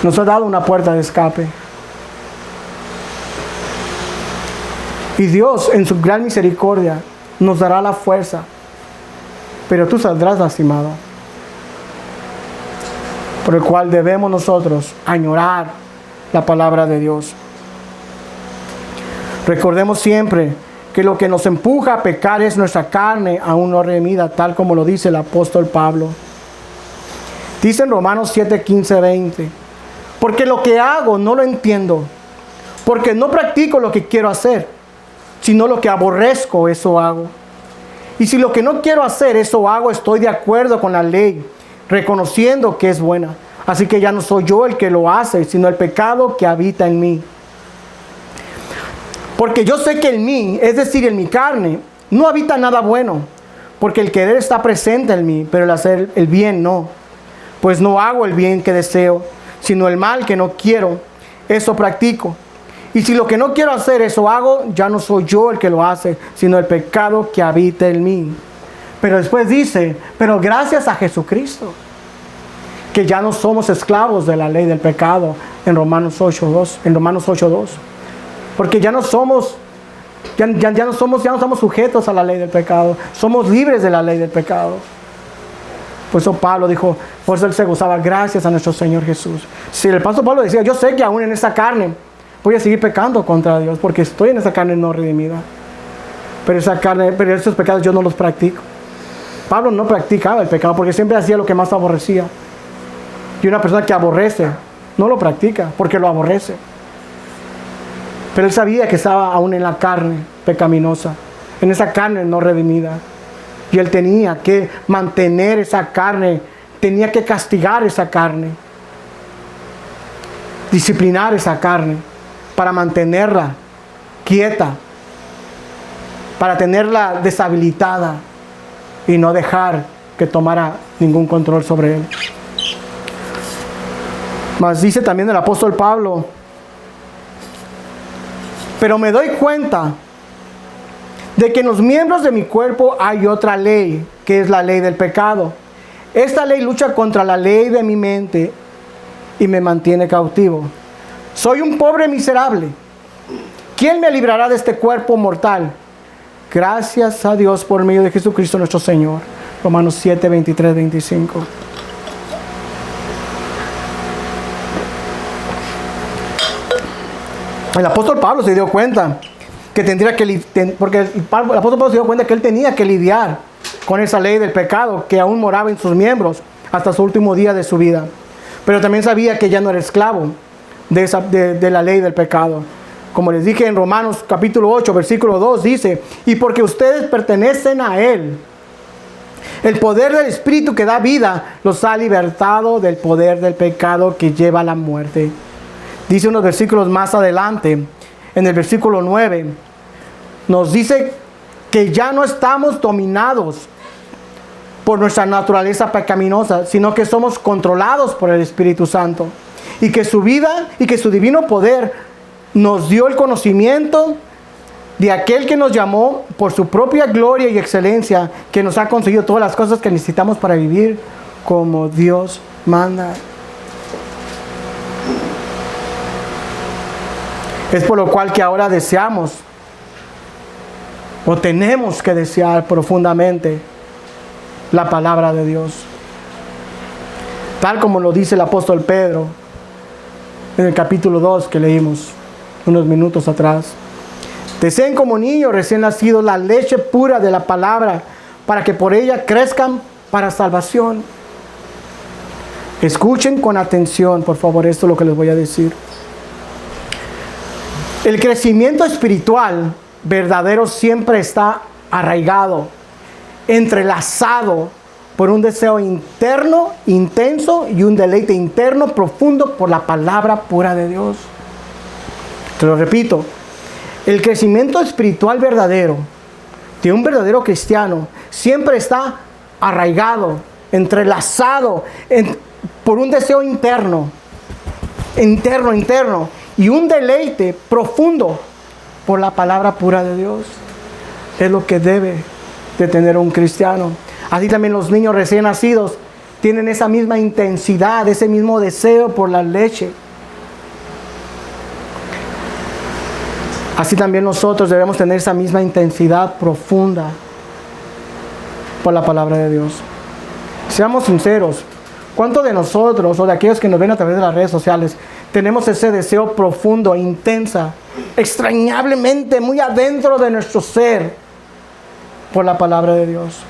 nos ha dado una puerta de escape. Y Dios en su gran misericordia nos dará la fuerza, pero tú saldrás lastimado. Por el cual debemos nosotros añorar la palabra de Dios. Recordemos siempre que lo que nos empuja a pecar es nuestra carne aún no redimida, tal como lo dice el apóstol Pablo. Dice en Romanos 7, 15, 20. Porque lo que hago no lo entiendo, porque no practico lo que quiero hacer, sino lo que aborrezco, eso hago. Y si lo que no quiero hacer, eso hago, estoy de acuerdo con la ley, reconociendo que es buena. Así que ya no soy yo el que lo hace, sino el pecado que habita en mí. Porque yo sé que en mí, es decir, en mi carne, no habita nada bueno. Porque el querer está presente en mí, pero el hacer el bien no. Pues no hago el bien que deseo, sino el mal que no quiero, eso practico. Y si lo que no quiero hacer, eso hago, ya no soy yo el que lo hace, sino el pecado que habita en mí. Pero después dice, pero gracias a Jesucristo, que ya no somos esclavos de la ley del pecado, en Romanos 8:2. Porque ya no somos sujetos a la ley del pecado. Somos libres de la ley del pecado. Por eso Pablo dijo, por eso él se gozaba, gracias a nuestro Señor Jesús. Si el apóstol Pablo decía, yo sé que aún en esta carne voy a seguir pecando contra Dios, porque estoy en esa carne no redimida. Pero esos pecados yo no los practico. Pablo no practicaba el pecado porque siempre hacía lo que más aborrecía. Y una persona que aborrece no lo practica porque lo aborrece. Pero él sabía que estaba aún en la carne pecaminosa. en esa carne no redimida. Y Él tenía que mantener esa carne, tenía que castigar esa carne, disciplinar esa carne para mantenerla quieta, para tenerla deshabilitada y no dejar que tomara ningún control sobre él. Mas dice también el apóstol Pablo: pero me doy cuenta de que en los miembros de mi cuerpo hay otra ley, que es la ley del pecado. Esta ley lucha contra la ley de mi mente y me mantiene cautivo. Soy un pobre miserable. ¿Quién me librará de este cuerpo mortal? Gracias a Dios por medio de Jesucristo nuestro Señor. Romanos 7, 23, 25. El apóstol Pablo se dio cuenta que tendría que, porque el apóstol Pablo se dio cuenta que él tenía que lidiar con esa ley del pecado que aún moraba en sus miembros hasta su último día de su vida. Pero también sabía que ya no era esclavo de la ley del pecado. Como les dije en Romanos capítulo 8, versículo 2, dice: y porque ustedes pertenecen a Él, el poder del Espíritu que da vida los ha libertado del poder del pecado que lleva a la muerte. Dice unos versículos más adelante, en el versículo 9, nos dice que ya no estamos dominados por nuestra naturaleza pecaminosa, sino que somos controlados por el Espíritu Santo. Y que su vida y que su divino poder nos dio el conocimiento de aquel que nos llamó por su propia gloria y excelencia, que nos ha conseguido todas las cosas que necesitamos para vivir como Dios manda. Es por lo cual que ahora deseamos, o tenemos que desear profundamente, la palabra de Dios. Tal como lo dice el apóstol Pedro en el capítulo 2 que leímos unos minutos atrás. Deseen como niños recién nacidos la leche pura de la palabra, para que por ella crezcan para salvación. Escuchen con atención, por favor, esto es lo que les voy a decir. El crecimiento espiritual verdadero siempre está arraigado, entrelazado por un deseo interno, intenso, y un deleite interno profundo por la palabra pura de Dios. Te lo repito, el crecimiento espiritual verdadero de un verdadero cristiano siempre está arraigado, entrelazado por un deseo interno, y un deleite profundo por la palabra pura de Dios. Es lo que debe de tener un cristiano. Así también los niños recién nacidos tienen esa misma intensidad, ese mismo deseo por la leche. Así también nosotros debemos tener esa misma intensidad profunda por la palabra de Dios. Seamos sinceros, ¿cuántos de nosotros o de aquellos que nos ven a través de las redes sociales tenemos ese deseo profundo, intensa, extrañablemente muy adentro de nuestro ser por la palabra de Dios?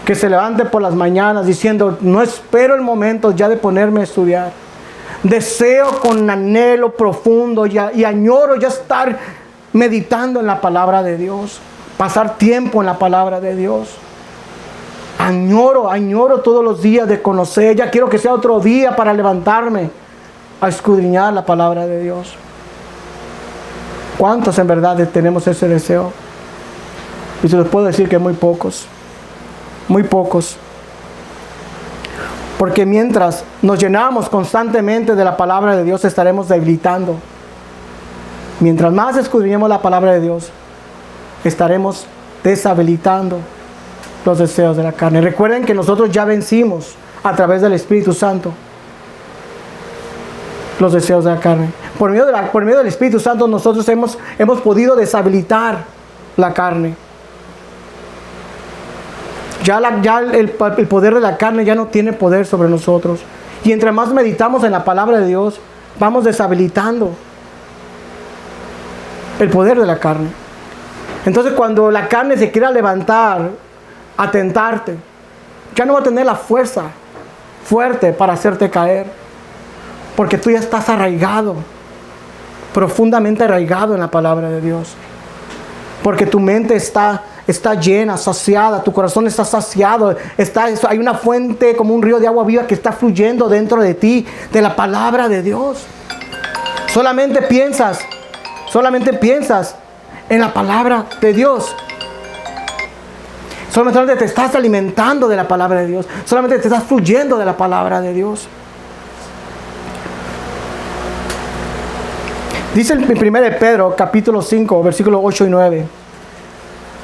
Que se levante por las mañanas diciendo: no espero el momento ya de ponerme a estudiar. Deseo con anhelo profundo y añoro ya estar meditando en la palabra de Dios, pasar tiempo en la palabra de Dios. Añoro todos los días de conocer. Ya quiero que sea otro día para levantarme a escudriñar la palabra de Dios. ¿Cuántos en verdad tenemos ese deseo? Y se los puedo decir que muy pocos. Muy pocos. Porque mientras nos llenamos constantemente de la palabra de Dios, estaremos debilitando. Mientras más escudriñemos la palabra de Dios, estaremos deshabilitando los deseos de la carne. Recuerden que nosotros ya vencimos a través del Espíritu Santo los deseos de la carne. Por medio del Espíritu Santo nosotros hemos podido deshabilitar la carne. Ya el poder de la carne ya no tiene poder sobre nosotros. Y entre más meditamos en la palabra de Dios, vamos deshabilitando el poder de la carne. Entonces cuando la carne se quiera levantar a tentarte, ya no va a tener la fuerza fuerte para hacerte caer. Porque tú ya estás arraigado, profundamente arraigado en la palabra de Dios. Porque tu mente está está llena, saciada, tu corazón está saciado, hay una fuente como un río de agua viva que está fluyendo dentro de ti, de la palabra de Dios. Solamente piensas en la palabra de Dios. Solamente te estás alimentando de la palabra de Dios. Solamente te estás fluyendo de la palabra de Dios. Dice en 1 Pedro capítulo 5, versículos 8 y 9.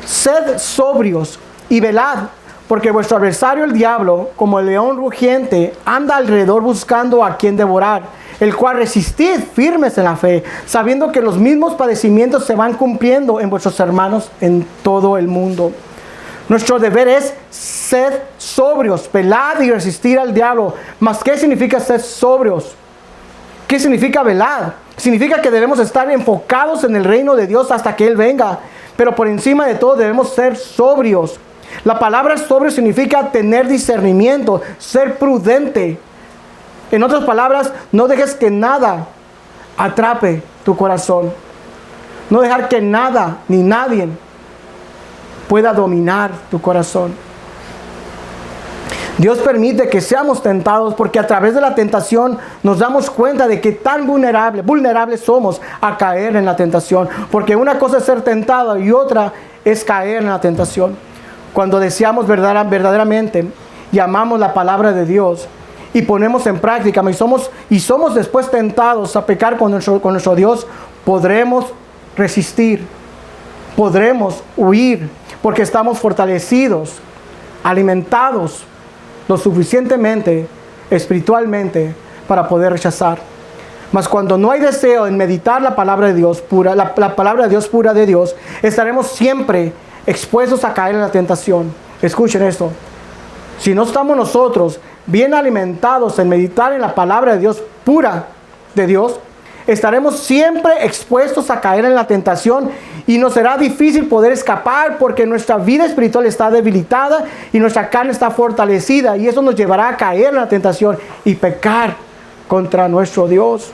Sed sobrios y velad, porque vuestro adversario el diablo, como el león rugiente, anda alrededor buscando a quien devorar, el cual resistid firmes en la fe, sabiendo que los mismos padecimientos se van cumpliendo en vuestros hermanos en todo el mundo. Nuestro deber es ser sobrios, velad y resistir al diablo. ¿Mas qué significa ser sobrios? ¿Qué significa velar? Significa que debemos estar enfocados en el reino de Dios hasta que Él venga. Pero por encima de todo debemos ser sobrios. La palabra sobrio significa tener discernimiento, ser prudente. En otras palabras, no dejes que nada atrape tu corazón. No dejar que nada ni nadie pueda dominar tu corazón. Dios permite que seamos tentados porque a través de la tentación nos damos cuenta de que tan vulnerables somos a caer en la tentación. Porque una cosa es ser tentado y otra es caer en la tentación. Cuando deseamos verdaderamente y amamos la palabra de Dios y ponemos en práctica y somos después tentados a pecar con nuestro Dios, podremos resistir, podremos huir, porque estamos fortalecidos, alimentados lo suficientemente espiritualmente para poder rechazar. Mas cuando no hay deseo en meditar la palabra de Dios pura, la palabra de Dios pura de Dios, estaremos siempre expuestos a caer en la tentación. Escuchen esto. Si no estamos nosotros bien alimentados en meditar en la palabra de Dios pura de Dios, estaremos siempre expuestos a caer en la tentación y nos será difícil poder escapar porque nuestra vida espiritual está debilitada y nuestra carne está fortalecida, y eso nos llevará a caer en la tentación y pecar contra nuestro Dios.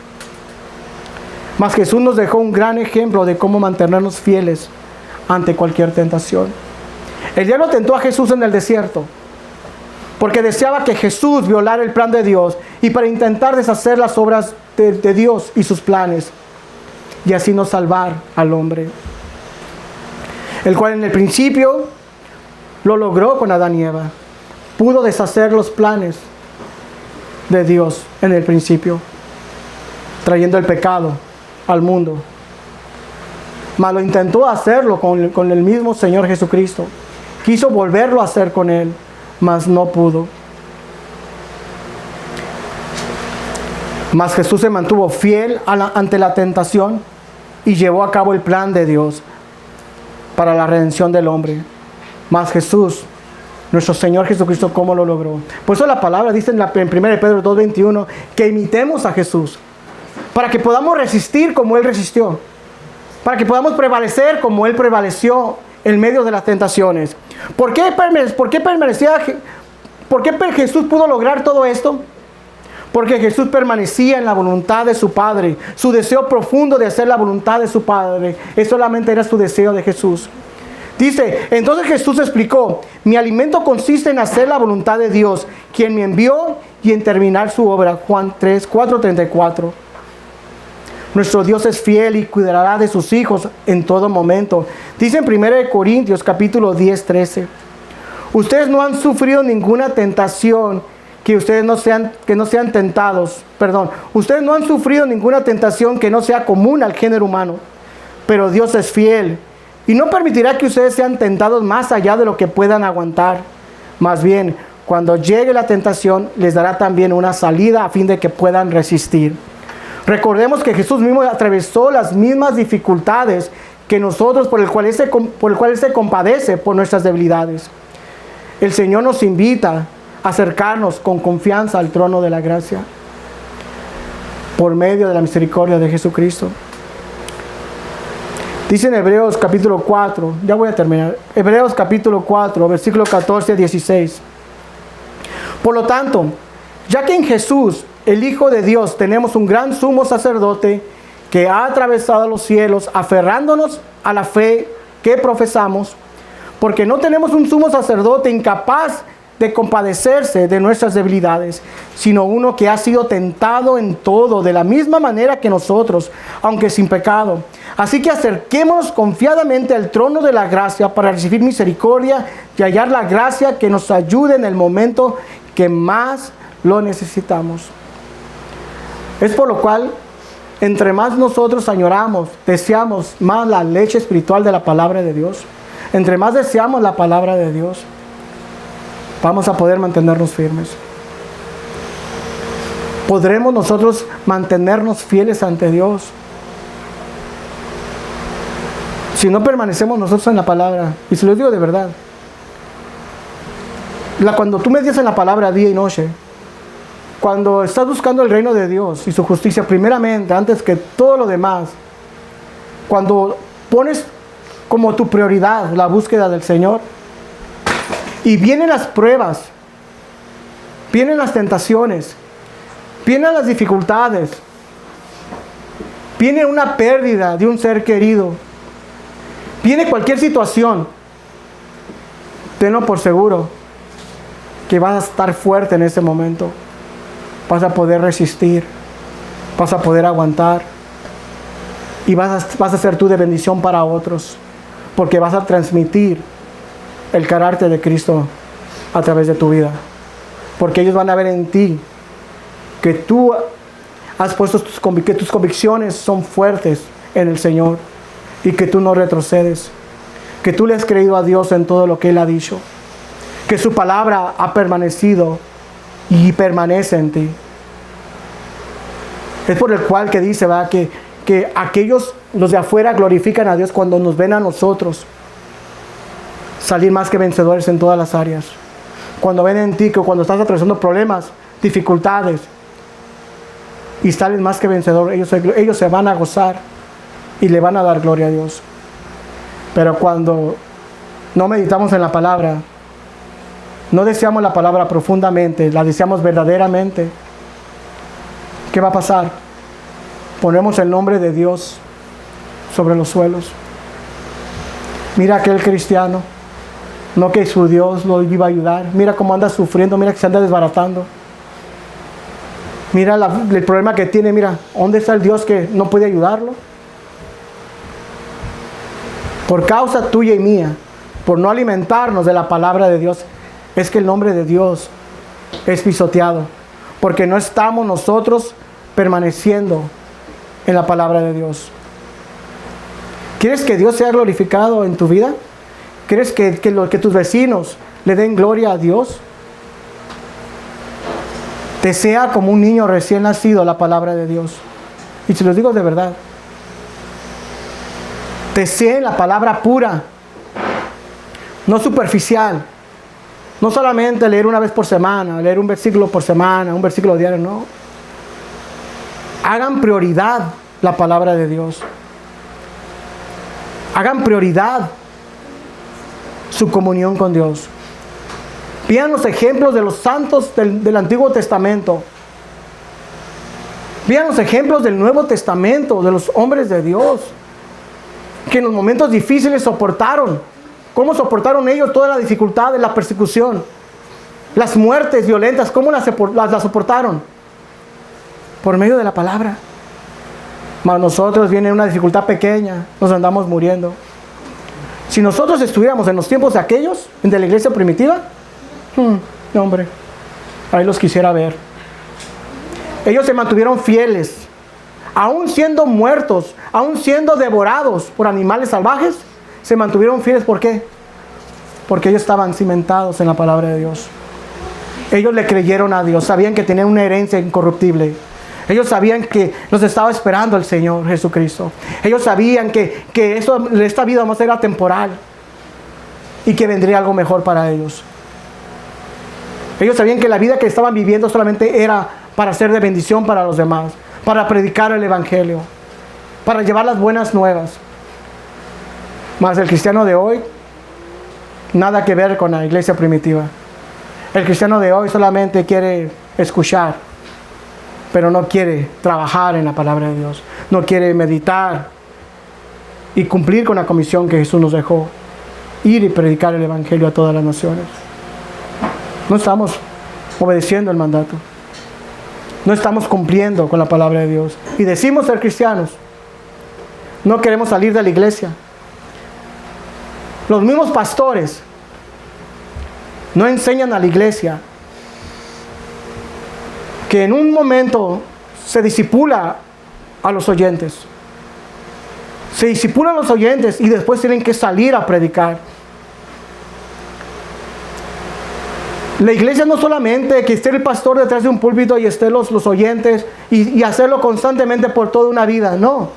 Mas Jesús nos dejó un gran ejemplo de cómo mantenernos fieles ante cualquier tentación. El diablo tentó a Jesús en el desierto porque deseaba que Jesús violara el plan de Dios y para intentar deshacer las obras de Dios y sus planes, y así no salvar al hombre, el cual en el principio lo logró con Adán y Eva. Pudo deshacer los planes de Dios en el principio, trayendo el pecado al mundo. Mas lo intentó hacerlo con el mismo Señor Jesucristo. Quiso volverlo a hacer con Él, mas no pudo. Mas Jesús se mantuvo fiel ante la tentación y llevó a cabo el plan de Dios para la redención del hombre. Mas Jesús, nuestro Señor Jesucristo, ¿cómo lo logró? Por eso la palabra dice en 1 Pedro 2:21 que imitemos a Jesús, para que podamos resistir como Él resistió, para que podamos prevalecer como Él prevaleció en medio de las tentaciones. ¿Por qué Jesús pudo lograr todo esto? Porque Jesús permanecía en la voluntad de su Padre. Su deseo profundo de hacer la voluntad de su Padre, eso solamente era su deseo de Jesús. Dice, entonces Jesús explicó: mi alimento consiste en hacer la voluntad de Dios, quien me envió, y en terminar su obra. Juan 4:34. Nuestro Dios es fiel y cuidará de sus hijos en todo momento. Dice en 1 Corintios capítulo 10:13. Ustedes no han sufrido ninguna tentación ustedes no sean tentados. Ustedes no han sufrido ninguna tentación que no sea común al género humano. Pero Dios es fiel y no permitirá que ustedes sean tentados más allá de lo que puedan aguantar. Más bien, cuando llegue la tentación, les dará también una salida a fin de que puedan resistir. Recordemos que Jesús mismo atravesó las mismas dificultades que nosotros, por el cual Él se compadece por nuestras debilidades. El Señor nos invita a acercarnos con confianza al trono de la gracia por medio de la misericordia de Jesucristo. Dice en Hebreos capítulo 4, ya voy a terminar, Hebreos capítulo 4, versículo 14 a 16. Por lo tanto, ya que en Jesús, el Hijo de Dios, tenemos un gran sumo sacerdote que ha atravesado los cielos, aferrándonos a la fe que profesamos, porque no tenemos un sumo sacerdote incapaz de compadecerse de nuestras debilidades, sino uno que ha sido tentado en todo, de la misma manera que nosotros, aunque sin pecado. Así que acerquémonos confiadamente al trono de la gracia para recibir misericordia y hallar la gracia que nos ayude en el momento que más lo necesitamos. Es por lo cual, entre más nosotros añoramos, deseamos más la leche espiritual de la palabra de Dios, entre más deseamos la palabra de Dios, vamos a poder mantenernos firmes. Podremos nosotros mantenernos fieles ante Dios si no permanecemos nosotros en la palabra. Y se lo digo de verdad. Cuando tú meditas en la palabra día y noche, cuando estás buscando el reino de Dios y su justicia primeramente, antes que todo lo demás, cuando pones como tu prioridad la búsqueda del Señor, y vienen las pruebas, vienen las tentaciones, vienen las dificultades, viene una pérdida de un ser querido, viene cualquier situación, tenlo por seguro que vas a estar fuerte en ese momento. Vas a poder resistir, vas a poder aguantar y vas a ser tú de bendición para otros, porque vas a transmitir el carácter de Cristo a través de tu vida, porque ellos van a ver en ti que tú has puesto que tus convicciones son fuertes en el Señor y que tú no retrocedes, que tú le has creído a Dios en todo lo que Él ha dicho, que su palabra ha permanecido y permanece en ti. Es por el cual que dice, ¿verdad?, que aquellos, los de afuera, glorifican a Dios cuando nos ven a nosotros salir más que vencedores en todas las áreas. Cuando ven en ti que cuando estás atravesando problemas, dificultades, y sales más que vencedor, ellos se van a gozar y le van a dar gloria a Dios. Pero cuando no meditamos en la palabra, no deseamos la palabra profundamente, la deseamos verdaderamente, ¿qué va a pasar? Ponemos el nombre de Dios sobre los suelos. Mira aquel cristiano, no que su Dios lo iba a ayudar. Mira cómo anda sufriendo, mira que se anda desbaratando. Mira el problema que tiene, mira, ¿dónde está el Dios que no puede ayudarlo? Por causa tuya y mía, por no alimentarnos de la palabra de Dios, es que el nombre de Dios es pisoteado, porque no estamos nosotros permaneciendo en la palabra de Dios. ¿Quieres que Dios sea glorificado en tu vida? ¿Quieres que tus vecinos le den gloria a Dios? Desea como un niño recién nacido la palabra de Dios. Y se los digo de verdad. Deseen la palabra pura, no superficial. No solamente leer una vez por semana, leer un versículo por semana, un versículo diario, no. Hagan prioridad la palabra de Dios. Hagan prioridad su comunión con Dios. Vean los ejemplos de los santos del Antiguo Testamento. Vean los ejemplos del Nuevo Testamento, de los hombres de Dios, que en los momentos difíciles soportaron. ¿Cómo soportaron ellos toda la dificultad de la persecución? Las muertes violentas, ¿cómo las soportaron? Por medio de la palabra. Mas nosotros viene una dificultad pequeña, nos andamos muriendo. Si nosotros estuviéramos en los tiempos de aquellos, de la iglesia primitiva, no, hombre, ahí los quisiera ver. Ellos se mantuvieron fieles, aún siendo muertos, aún siendo devorados por animales salvajes, se mantuvieron fieles. ¿Por qué? Porque ellos estaban cimentados en la palabra de Dios. Ellos le creyeron a Dios, sabían que tenían una herencia incorruptible. Ellos sabían que los estaba esperando el Señor Jesucristo. Ellos sabían que esta vida más era temporal y que vendría algo mejor para ellos. Ellos sabían que la vida que estaban viviendo solamente era para ser de bendición para los demás, para predicar el Evangelio, para llevar las buenas nuevas. Mas el cristiano de hoy, nada que ver con la iglesia primitiva. El cristiano de hoy solamente quiere escuchar, pero no quiere trabajar en la palabra de Dios. No quiere meditar y cumplir con la comisión que Jesús nos dejó. ir y predicar el Evangelio a todas las naciones. No estamos obedeciendo el mandato. No estamos cumpliendo con la palabra de Dios. Y decimos ser cristianos. No queremos salir de la iglesia. Los mismos pastores no enseñan a la iglesia que en un momento se discipula a los oyentes. Se disipulan los oyentes y después tienen que salir a predicar. La iglesia no solamente que esté el pastor detrás de un púlpito y estén los oyentes y hacerlo constantemente por toda una vida, no.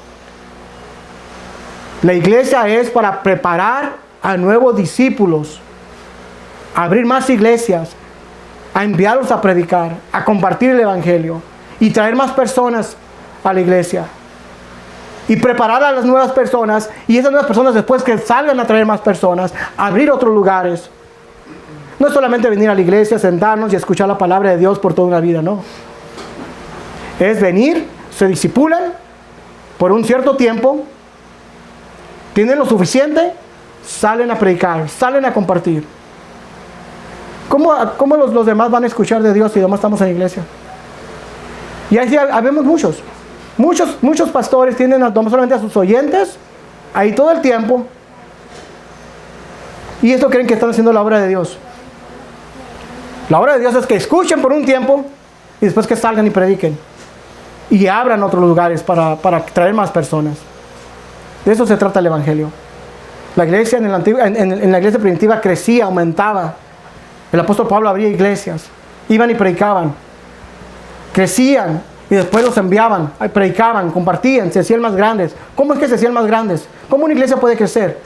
La iglesia es para preparar a nuevos discípulos, a abrir más iglesias, a enviarlos a predicar, a compartir el Evangelio y traer más personas a la iglesia. Y preparar a las nuevas personas, y esas nuevas personas después que salgan a traer más personas, abrir otros lugares. No es solamente venir a la iglesia, sentarnos y escuchar la palabra de Dios por toda una vida, no. Es venir, se disipulan por un cierto tiempo, tienen lo suficiente, salen a predicar, salen a compartir. ¿Cómo los demás van a escuchar de Dios si además estamos en la iglesia? Y así habemos muchos pastores tienen no solamente a sus oyentes ahí todo el tiempo, y esto creen que están haciendo la obra de Dios. La obra de Dios es que escuchen por un tiempo y después que salgan y prediquen y abran otros lugares para traer más personas. De eso se trata el Evangelio. La iglesia en la iglesia primitiva crecía, aumentaba. El apóstol Pablo abría iglesias, iban y predicaban, crecían y después los enviaban, predicaban, compartían, se hacían más grandes. ¿Cómo es que se hacían más grandes? ¿Cómo una iglesia puede crecer?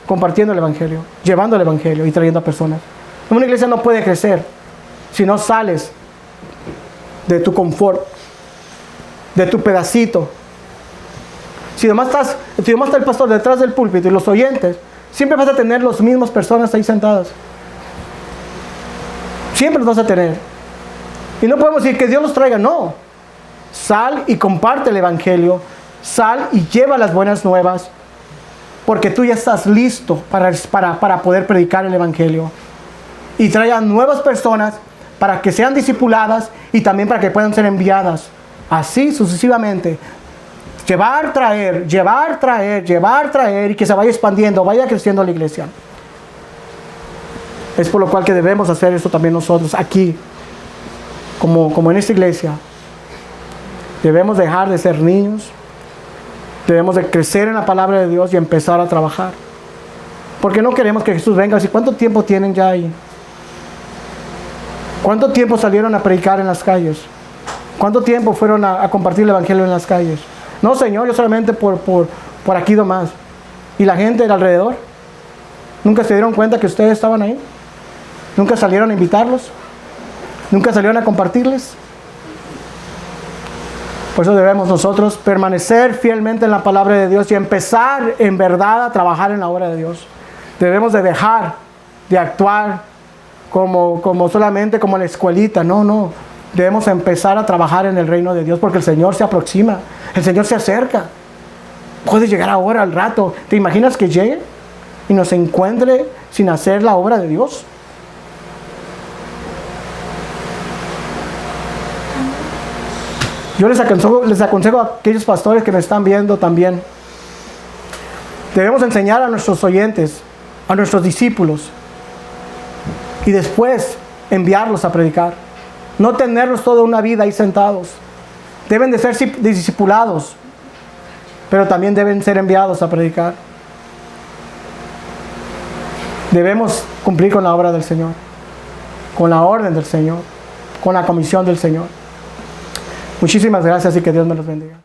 Compartiendo el Evangelio, llevando el Evangelio y trayendo a personas. Una iglesia no puede crecer si no sales de tu confort, de tu pedacito. Si nomás está el pastor detrás del púlpito y los oyentes, siempre vas a tener las mismas personas ahí sentadas. Siempre los vas a tener. Y no podemos decir que Dios los traiga, no. Sal y comparte el Evangelio. Sal y lleva las buenas nuevas. Porque tú ya estás listo para poder predicar el Evangelio. Y trae a nuevas personas para que sean discipuladas y también para que puedan ser enviadas. Así sucesivamente. Llevar, traer y que se vaya expandiendo, vaya creciendo la iglesia. Es por lo cual que debemos hacer esto también nosotros aquí, como en esta iglesia. Debemos dejar de ser niños, debemos de crecer en la palabra de Dios y empezar a trabajar. Porque no queremos que Jesús venga. ¿Y cuánto tiempo tienen ya ahí? ¿Cuánto tiempo salieron a predicar en las calles? ¿Cuánto tiempo fueron a compartir el Evangelio en las calles? No, Señor, yo solamente por aquí nomás. ¿Y la gente de alrededor? ¿Nunca se dieron cuenta que ustedes estaban ahí? ¿Nunca salieron a invitarlos? ¿Nunca salieron a compartirles? Por eso debemos nosotros permanecer fielmente en la palabra de Dios y empezar en verdad a trabajar en la obra de Dios. Debemos de dejar de actuar como solamente como en la escuelita. No. Debemos empezar a trabajar en el reino de Dios porque el Señor se aproxima. El Señor se acerca. Puede llegar ahora, al rato. ¿Te imaginas que llegue y nos encuentre sin hacer la obra de Dios? Yo les aconsejo a aquellos pastores que me están viendo también. Debemos enseñar a nuestros oyentes, a nuestros discípulos, y después enviarlos a predicar. No tenerlos toda una vida ahí sentados. Deben de ser discipulados, pero también deben ser enviados a predicar. Debemos cumplir con la obra del Señor, con la orden del Señor, con la comisión del Señor. Muchísimas gracias y que Dios me los bendiga.